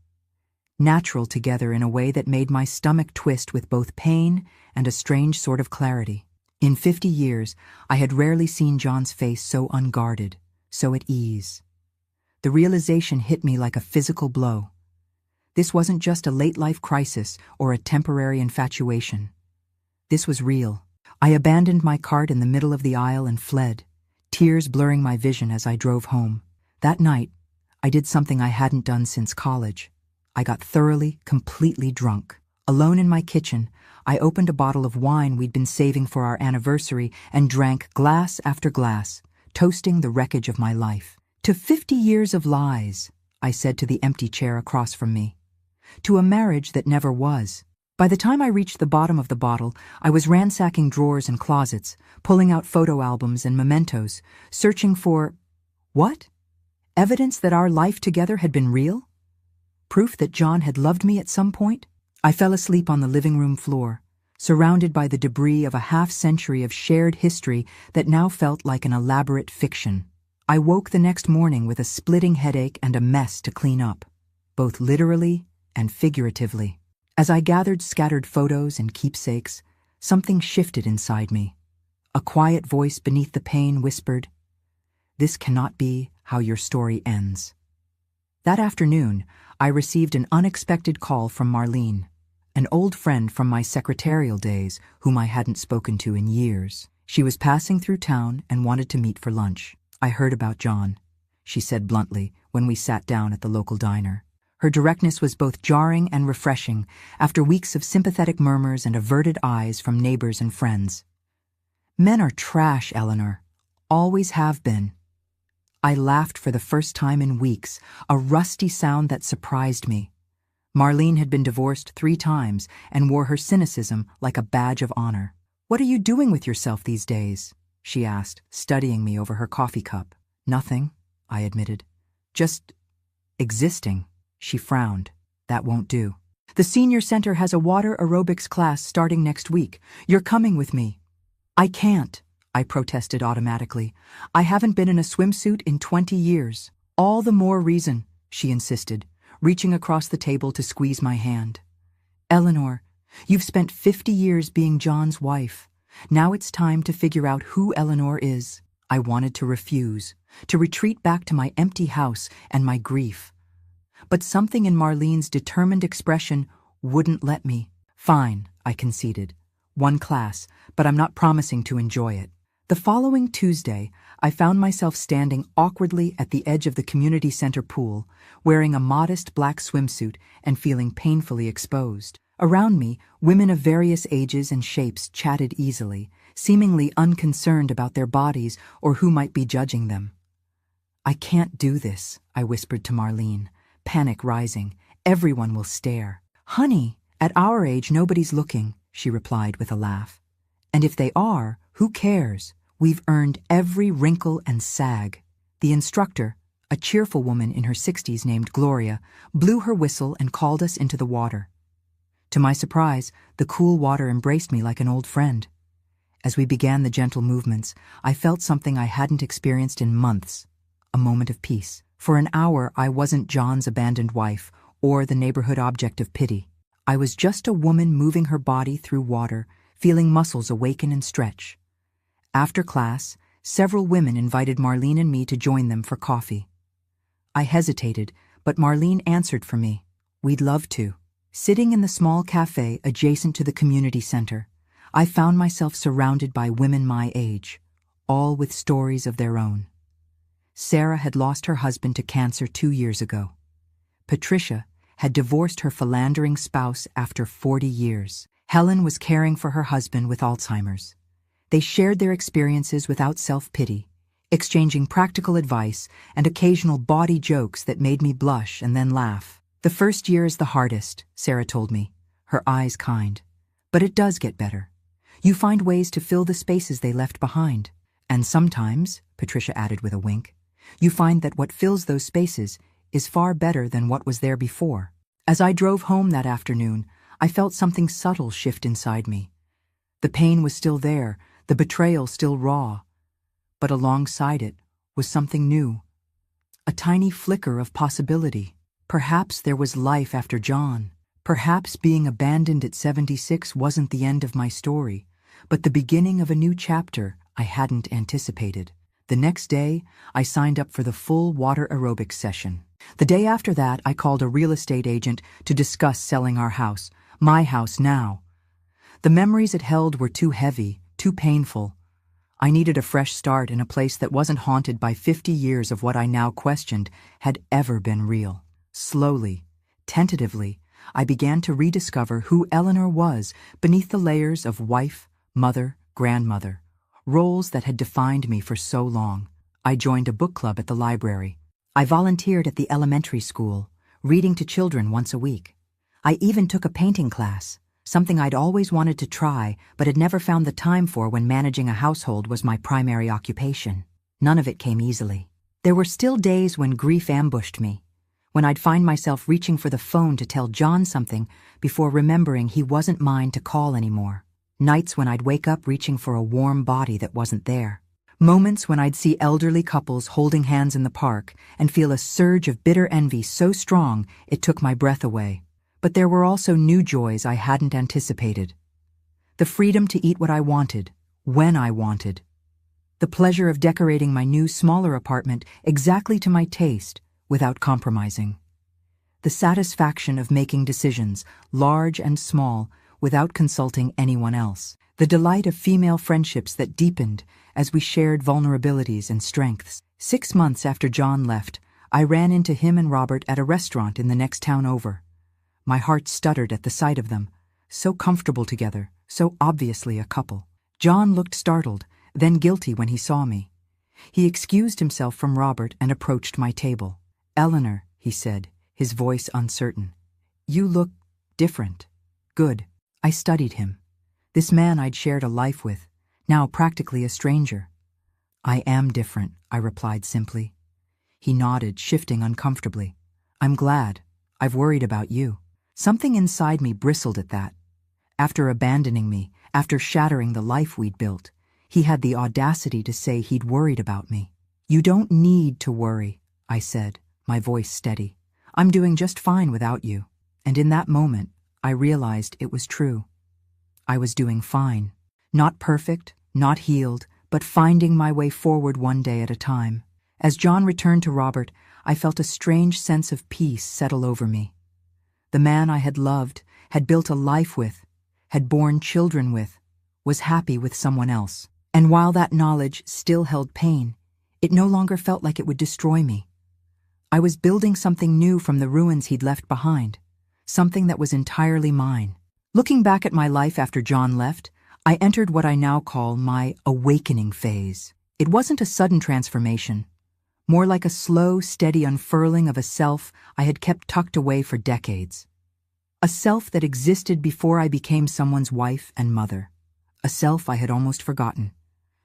A: natural together in a way that made my stomach twist with both pain and a strange sort of clarity. In 50 years, I had rarely seen John's face so unguarded, so at ease. The realization hit me like a physical blow. This wasn't just a late-life crisis or a temporary infatuation. This was real. I abandoned my cart in the middle of the aisle and fled, tears blurring my vision as I drove home. That night, I did something I hadn't done since college. I got thoroughly, completely drunk. Alone in my kitchen, I opened a bottle of wine we'd been saving for our anniversary and drank glass after glass, toasting the wreckage of my life. To 50 years of lies, I said to the empty chair across from me. To a marriage that never was. By the time I reached the bottom of the bottle, I was ransacking drawers and closets, pulling out photo albums and mementos, searching for, what? Evidence that our life together had been real? Proof that John had loved me at some point? I fell asleep on the living room floor, surrounded by the debris of a half-century of shared history that now felt like an elaborate fiction. I woke the next morning with a splitting headache and a mess to clean up, both literally and figuratively. As I gathered scattered photos and keepsakes, something shifted inside me. A quiet voice beneath the pain whispered, "This cannot be how your story ends." That afternoon, I received an unexpected call from Marlene, an old friend from my secretarial days whom I hadn't spoken to in years. She was passing through town and wanted to meet for lunch. "I heard about John," she said bluntly when we sat down at the local diner. Her directness was both jarring and refreshing after weeks of sympathetic murmurs and averted eyes from neighbors and friends. "Men are trash, Eleanor. Always have been." I laughed for the first time in weeks, a rusty sound that surprised me. Marlene had been divorced 3 times and wore her cynicism like a badge of honor. "What are you doing with yourself these days?" she asked, studying me over her coffee cup. "Nothing," I admitted. "Just existing." She frowned. "That won't do. The senior center has a water aerobics class starting next week. You're coming with me." "I can't," I protested automatically. "I haven't been in a swimsuit in 20 years. "All the more reason," she insisted, reaching across the table to squeeze my hand. "Eleanor, you've spent 50 years being John's wife. Now it's time to figure out who Eleanor is." I wanted to refuse, to retreat back to my empty house and my grief. But something in Marlene's determined expression wouldn't let me. "Fine," I conceded. "One class, but I'm not promising to enjoy it." The following Tuesday, I found myself standing awkwardly at the edge of the community center pool, wearing a modest black swimsuit and feeling painfully exposed. Around me, women of various ages and shapes chatted easily, seemingly unconcerned about their bodies or who might be judging them. "I can't do this," I whispered to Marlene, panic rising. "Everyone will stare." "Honey, at our age nobody's looking," she replied with a laugh. "And if they are, who cares? We've earned every wrinkle and sag." The instructor, a cheerful woman in her 60s named Gloria, blew her whistle and called us into the water. To my surprise, the cool water embraced me like an old friend. As we began the gentle movements, I felt something I hadn't experienced in months, a moment of peace. For an hour, I wasn't John's abandoned wife or the neighborhood object of pity. I was just a woman moving her body through water, feeling muscles awaken and stretch. After class, several women invited Marlene and me to join them for coffee. I hesitated, but Marlene answered for me. "We'd love to. Sitting in the small cafe adjacent to the community center, I found myself surrounded by women my age, all with stories of their own. Sarah had lost her husband to cancer 2 years ago. Patricia had divorced her philandering spouse after 40 years. Helen was caring for her husband with Alzheimer's. They shared their experiences without self-pity, exchanging practical advice and occasional bawdy jokes that made me blush and then laugh. "The first year is the hardest," Sarah told me, her eyes kind. "But it does get better. You find ways to fill the spaces they left behind. And sometimes," Patricia added with a wink, "you find that what fills those spaces is far better than what was there before." As I drove home that afternoon, I felt something subtle shift inside me. The pain was still there, the betrayal still raw, but alongside it was something new. A tiny flicker of possibility. Perhaps there was life after John. Perhaps being abandoned at 76 wasn't the end of my story, but the beginning of a new chapter I hadn't anticipated. The next day, I signed up for the full water aerobics session. The day after that, I called a real estate agent to discuss selling our house, my house now. The memories it held were too heavy, too painful. I needed a fresh start in a place that wasn't haunted by 50 years of what I now questioned had ever been real. Slowly, tentatively, I began to rediscover who Eleanor was beneath the layers of wife, mother, grandmother, roles that had defined me for so long. I joined a book club at the library. I volunteered at the elementary school, reading to children once a week. I even took a painting class, something I'd always wanted to try but had never found the time for when managing a household was my primary occupation. None of it came easily. There were still days when grief ambushed me, when I'd find myself reaching for the phone to tell John something before remembering he wasn't mine to call anymore. Nights when I'd wake up reaching for a warm body that wasn't there. Moments when I'd see elderly couples holding hands in the park and feel a surge of bitter envy so strong it took my breath away. But there were also new joys I hadn't anticipated. The freedom to eat what I wanted, when I wanted. The pleasure of decorating my new, smaller apartment exactly to my taste, without compromising. The satisfaction of making decisions, large and small, without consulting anyone else. The delight of female friendships that deepened as we shared vulnerabilities and strengths. 6 months after John left, I ran into him and Robert at a restaurant in the next town over. My heart stuttered at the sight of them, so comfortable together, so obviously a couple. John looked startled, then guilty when he saw me. He excused himself from Robert and approached my table. "Eleanor," he said, his voice uncertain, "you look different." Good. I studied him. This man I'd shared a life with, now practically a stranger. "I am different," I replied simply. He nodded, shifting uncomfortably. "I'm glad. I've worried about you." Something inside me bristled at that. After abandoning me, after shattering the life we'd built, he had the audacity to say he'd worried about me. "You don't need to worry," I said, my voice steady. "I'm doing just fine without you." And in that moment, I realized it was true. I was doing fine. Not perfect, not healed, but finding my way forward one day at a time. As John returned to Robert, I felt a strange sense of peace settle over me. The man I had loved, had built a life with, had borne children with, was happy with someone else. And while that knowledge still held pain, it no longer felt like it would destroy me. I was building something new from the ruins he'd left behind, something that was entirely mine. Looking back at my life after John left, I entered what I now call my awakening phase. It wasn't a sudden transformation, more like a slow, steady unfurling of a self I had kept tucked away for decades. A self that existed before I became someone's wife and mother. A self I had almost forgotten.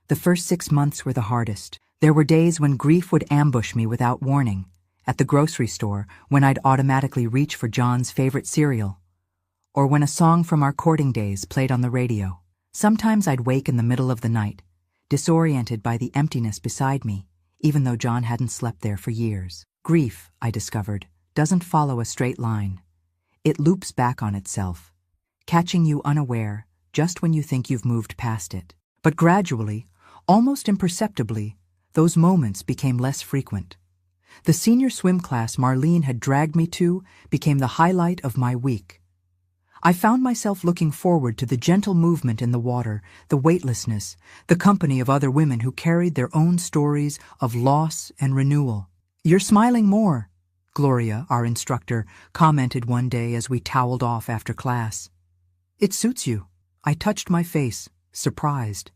A: The first 6 months were the hardest. There were days when grief would ambush me without warning. At the grocery store, when I'd automatically reach for John's favorite cereal. Or when a song from our courting days played on the radio. Sometimes I'd wake in the middle of the night, disoriented by the emptiness beside me, even though John hadn't slept there for years. Grief, I discovered, doesn't follow a straight line. It loops back on itself, catching you unaware just when you think you've moved past it. But gradually, almost imperceptibly, those moments became less frequent. The senior swim class Marlene had dragged me to became the highlight of my week. I found myself looking forward to the gentle movement in the water, the weightlessness, the company of other women who carried their own stories of loss and renewal. "You're smiling more," Gloria, our instructor, commented one day as we toweled off after class. "It suits you." I touched my face, surprised.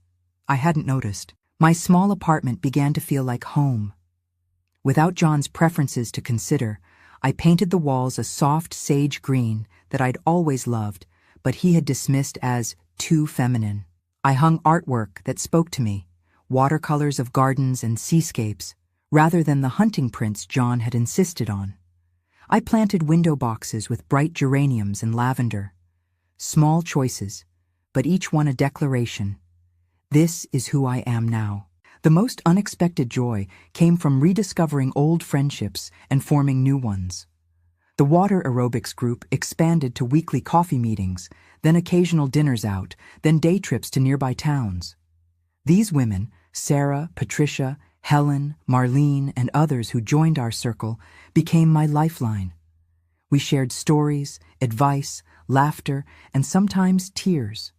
A: I hadn't noticed. My small apartment began to feel like home. Without John's preferences to consider, I painted the walls a soft sage green that I'd always loved, but he had dismissed as too feminine. I hung artwork that spoke to me, watercolors of gardens and seascapes, rather than the hunting prints John had insisted on. I planted window boxes with bright geraniums and lavender. Small choices, but each one a declaration. This is who I am now. The most unexpected joy came from rediscovering old friendships and forming new ones. The water aerobics group expanded to weekly coffee meetings, then occasional dinners out, then day trips to nearby towns. These women, Sarah, Patricia, Helen, Marlene, and others who joined our circle, became my lifeline. We shared stories, advice, laughter, and sometimes tears.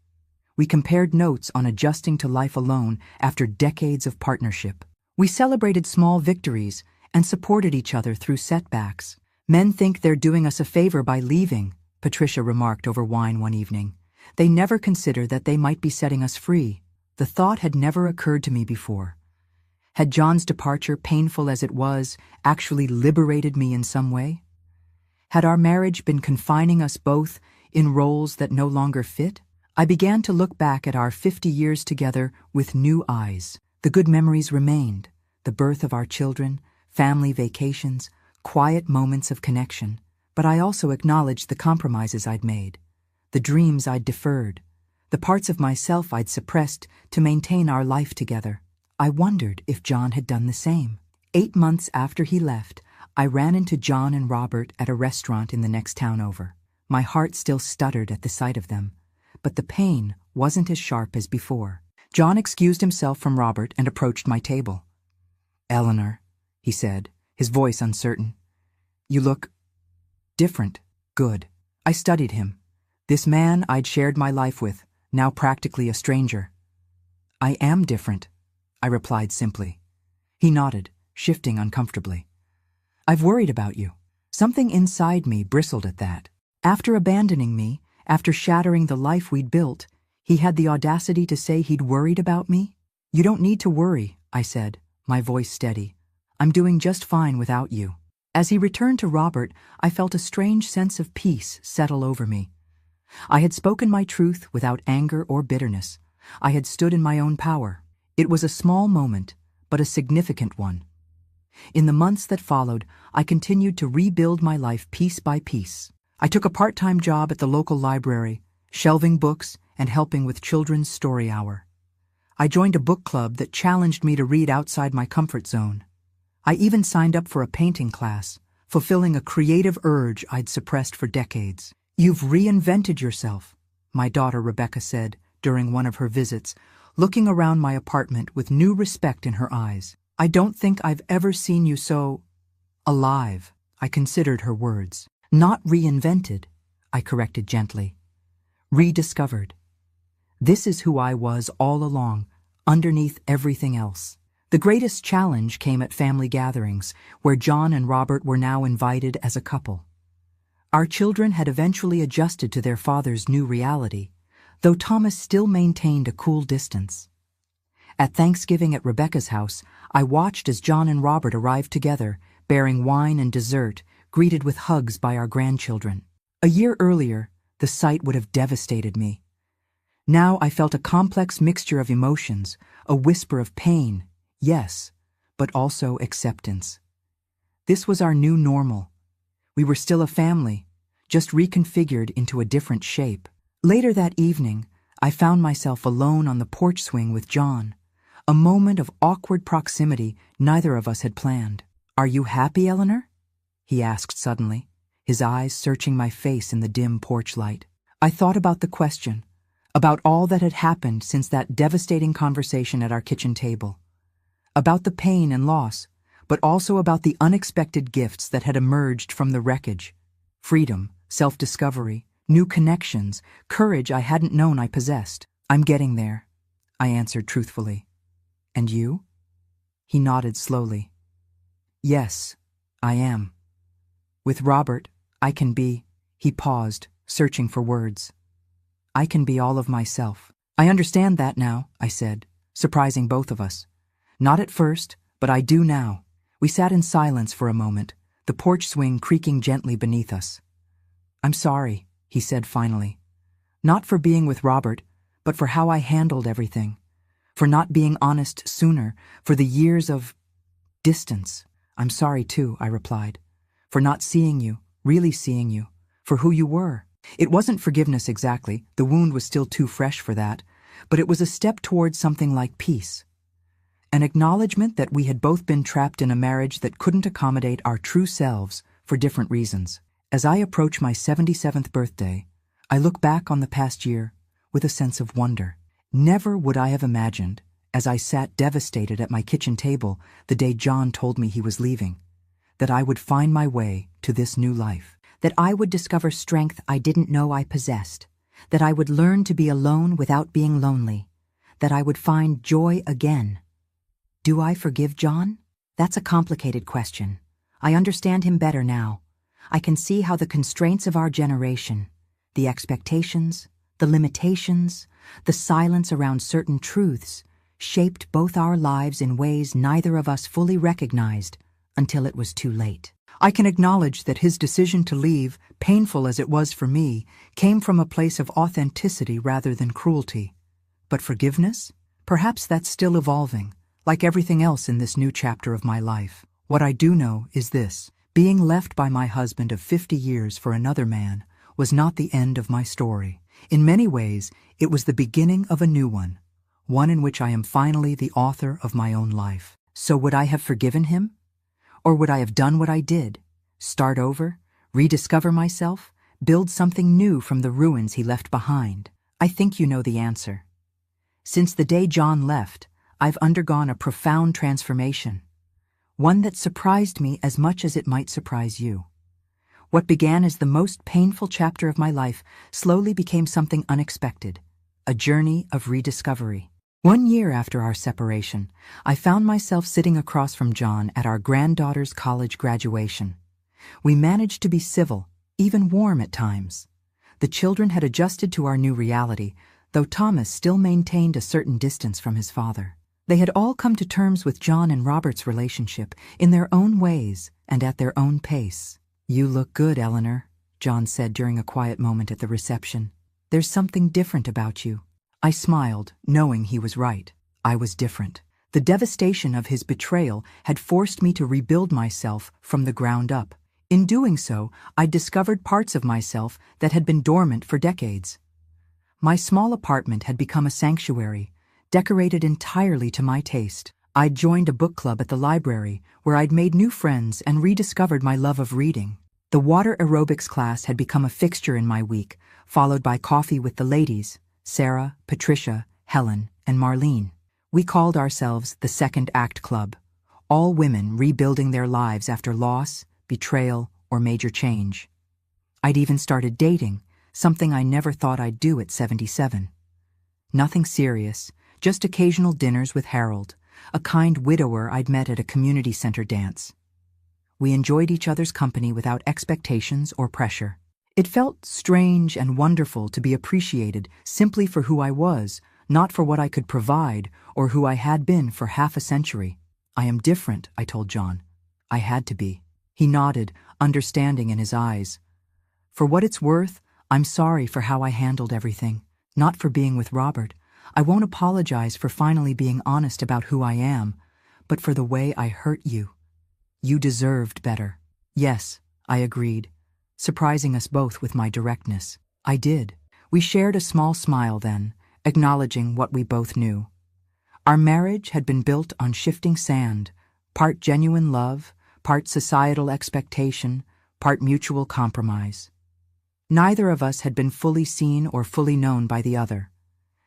A: We compared notes on adjusting to life alone after decades of partnership. We celebrated small victories and supported each other through setbacks. "Men think they're doing us a favor by leaving," Patricia remarked over wine one evening. "They never consider that they might be setting us free." The thought had never occurred to me before. Had John's departure, painful as it was, actually liberated me in some way? Had our marriage been confining us both in roles that no longer fit? I began to look back at our 50 years together with new eyes. The good memories remained, the birth of our children, family vacations, quiet moments of connection. But I also acknowledged the compromises I'd made, the dreams I'd deferred, the parts of myself I'd suppressed to maintain our life together. I wondered if John had done the same. 8 months after he left, I ran into John and Robert at a restaurant in the next town over. My heart still stuttered at the sight of them, but the pain wasn't as sharp as before. John excused himself from Robert and approached my table. "Eleanor," he said, his voice uncertain, "you look different." Good. I studied him. This man I'd shared my life with, now practically a stranger. "I am different," I replied simply. He nodded, shifting uncomfortably. "I've worried about you." Something inside me bristled at that. After abandoning me, after shattering the life we'd built, he had the audacity to say he'd worried about me? "You don't need to worry," I said, my voice steady. "I'm doing just fine without you." As he returned to Robert, I felt a strange sense of peace settle over me. I had spoken my truth without anger or bitterness. I had stood in my own power. It was a small moment, but a significant one. In the months that followed, I continued to rebuild my life piece by piece. I took a part-time job at the local library, shelving books and helping with children's story hour. I joined a book club that challenged me to read outside my comfort zone. I even signed up for a painting class, fulfilling a creative urge I'd suppressed for decades. "You've reinvented yourself," my daughter Rebecca said during one of her visits, looking around my apartment with new respect in her eyes. "I don't think I've ever seen you so alive." I considered her words. "Not reinvented," I corrected gently. "Rediscovered. This is who I was all along, underneath everything else." The greatest challenge came at family gatherings, where John and Robert were now invited as a couple. Our children had eventually adjusted to their father's new reality, though Thomas still maintained a cool distance. At Thanksgiving at Rebecca's house, I watched as John and Robert arrived together, bearing wine and dessert, greeted with hugs by our grandchildren. A year earlier, the sight would have devastated me. Now I felt a complex mixture of emotions, a whisper of pain, yes, but also acceptance. This was our new normal. We were still a family, just reconfigured into a different shape. Later that evening, I found myself alone on the porch swing with John, a moment of awkward proximity neither of us had planned. "Are you happy, Eleanor?" he asked suddenly, his eyes searching my face in the dim porch light. I thought about the question, about all that had happened since that devastating conversation at our kitchen table, about the pain and loss, but also about the unexpected gifts that had emerged from the wreckage: freedom, self-discovery, new connections, courage I hadn't known I possessed. I'm getting there, I answered truthfully. And you? He nodded slowly. Yes, I am. With Robert, I can be. He paused, searching for words. I can be all of myself. I understand that now, I said, surprising both of us. Not at first, but I do now. We sat in silence for a moment, the porch swing creaking gently beneath us. I'm sorry, he said finally. Not for being with Robert, but for how I handled everything. For not being honest sooner, for the years of distance. I'm sorry too, I replied. For not seeing you, really seeing you, for who you were. It wasn't forgiveness exactly, the wound was still too fresh for that, but it was a step towards something like peace. An acknowledgement that we had both been trapped in a marriage that couldn't accommodate our true selves for different reasons. As I approach my 77th birthday, I look back on the past year with a sense of wonder. Never would I have imagined, as I sat devastated at my kitchen table the day John told me he was leaving, that I would find my way to this new life. That I would discover strength I didn't know I possessed. That I would learn to be alone without being lonely. That I would find joy again. Do I forgive John? That's a complicated question. I understand him better now. I can see how the constraints of our generation, the expectations, the limitations, the silence around certain truths, shaped both our lives in ways neither of us fully recognized until it was too late. I can acknowledge that his decision to leave, painful as it was for me, came from a place of authenticity rather than cruelty. But forgiveness? Perhaps that's still evolving, like everything else in this new chapter of my life. What I do know is this: being left by my husband of 50 years for another man was not the end of my story. In many ways, it was the beginning of a new one in which I am finally the author of my own life. So would I have forgiven him? Or would I have done what I did? Start over? Rediscover myself? Build something new from the ruins he left behind? I think you know the answer. Since the day John left, I've undergone a profound transformation. One that surprised me as much as it might surprise you. What began as the most painful chapter of my life slowly became something unexpected, a journey of rediscovery. 1 year after our separation, I found myself sitting across from John at our granddaughter's college graduation. We managed to be civil, even warm at times. The children had adjusted to our new reality, though Thomas still maintained a certain distance from his father. They had all come to terms with John and Robert's relationship in their own ways and at their own pace. "You look good, Eleanor," John said during a quiet moment at the reception. "There's something different about you." I smiled, knowing he was right. I was different. The devastation of his betrayal had forced me to rebuild myself from the ground up. In doing so, I discovered parts of myself that had been dormant for decades. My small apartment had become a sanctuary, decorated entirely to my taste. I'd joined a book club at the library, where I'd made new friends and rediscovered my love of reading. The water aerobics class had become a fixture in my week, followed by coffee with the ladies, Sarah, Patricia, Helen, and Marlene. We called ourselves the Second Act Club, all women rebuilding their lives after loss, betrayal, or major change. I'd even started dating, something I never thought I'd do at 77. Nothing serious, just occasional dinners with Harold, a kind widower I'd met at a community center dance. We enjoyed each other's company without expectations or pressure. It felt strange and wonderful to be appreciated simply for who I was, not for what I could provide or who I had been for half a century. "I am different," I told John. I had to be. He nodded, understanding in his eyes. "For what it's worth, I'm sorry for how I handled everything. Not for being with Robert. I won't apologize for finally being honest about who I am, but for the way I hurt you. You deserved better." "Yes," I agreed, surprising us both with my directness. I did. We shared a small smile then, acknowledging what we both knew. Our marriage had been built on shifting sand, part genuine love, part societal expectation, part mutual compromise. Neither of us had been fully seen or fully known by the other.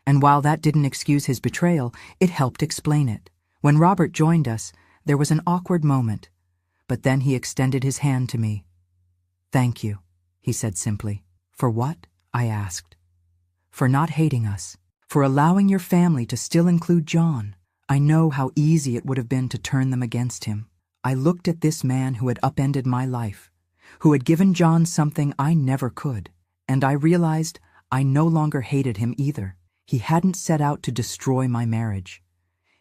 A: And while that didn't excuse his betrayal, it helped explain it. When Robert joined us, there was an awkward moment, but then he extended his hand to me. "Thank you," he said simply, For what? I asked. For not hating us. For allowing your family to still include John. I know how easy it would have been to turn them against him. I looked at this man who had upended my life, who had given John something I never could, and I realized I no longer hated him either. He hadn't set out to destroy my marriage.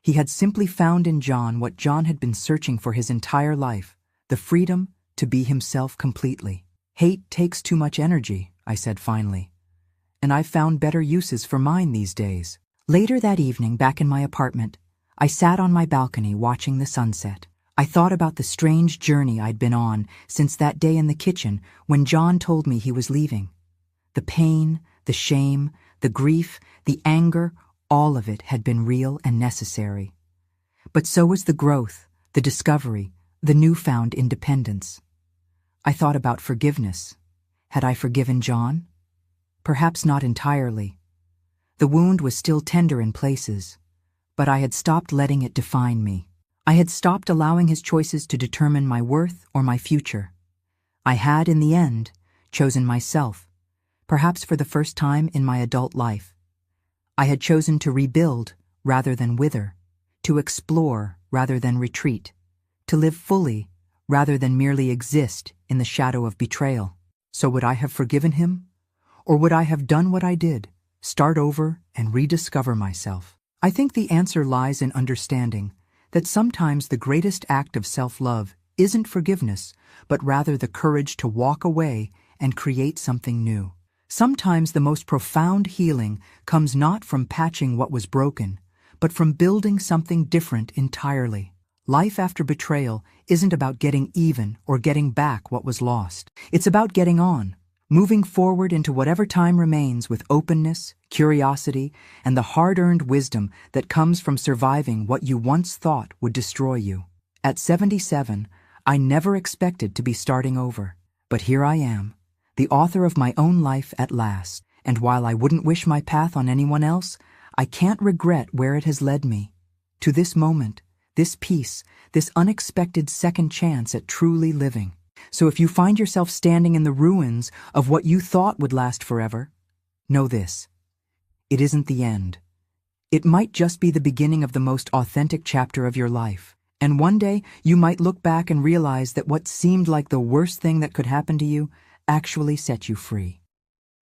A: He had simply found in John what John had been searching for his entire life, the freedom to be himself completely. Hate takes too much energy, I said finally, and I've found better uses for mine these days. Later that evening, back in my apartment, I sat on my balcony watching the sunset. I thought about the strange journey I'd been on since that day in the kitchen when John told me he was leaving. The pain, the shame, the grief, the anger, all of it had been real and necessary. But so was the growth, the discovery, the newfound independence. I thought about forgiveness. Had I forgiven John? Perhaps not entirely. The wound was still tender in places, but I had stopped letting it define me. I had stopped allowing his choices to determine my worth or my future. I had, in the end, chosen myself, perhaps for the first time in my adult life. I had chosen to rebuild rather than wither, to explore rather than retreat, to live fully rather than merely exist in the shadow of betrayal. So would I have forgiven him? Or would I have done what I did, start over and rediscover myself? I think the answer lies in understanding that sometimes the greatest act of self-love isn't forgiveness, but rather the courage to walk away and create something new. Sometimes the most profound healing comes not from patching what was broken, but from building something different entirely. Life after betrayal isn't about getting even or getting back what was lost. It's about getting on, moving forward into whatever time remains with openness, curiosity, and the hard-earned wisdom that comes from surviving what you once thought would destroy you. At 77, I never expected to be starting over. But here I am, the author of my own life at last. And while I wouldn't wish my path on anyone else, I can't regret where it has led me. To this moment, this peace, this unexpected second chance at truly living. So if you find yourself standing in the ruins of what you thought would last forever, know this: it isn't the end. It might just be the beginning of the most authentic chapter of your life. And one day you might look back and realize that what seemed like the worst thing that could happen to you actually set you free.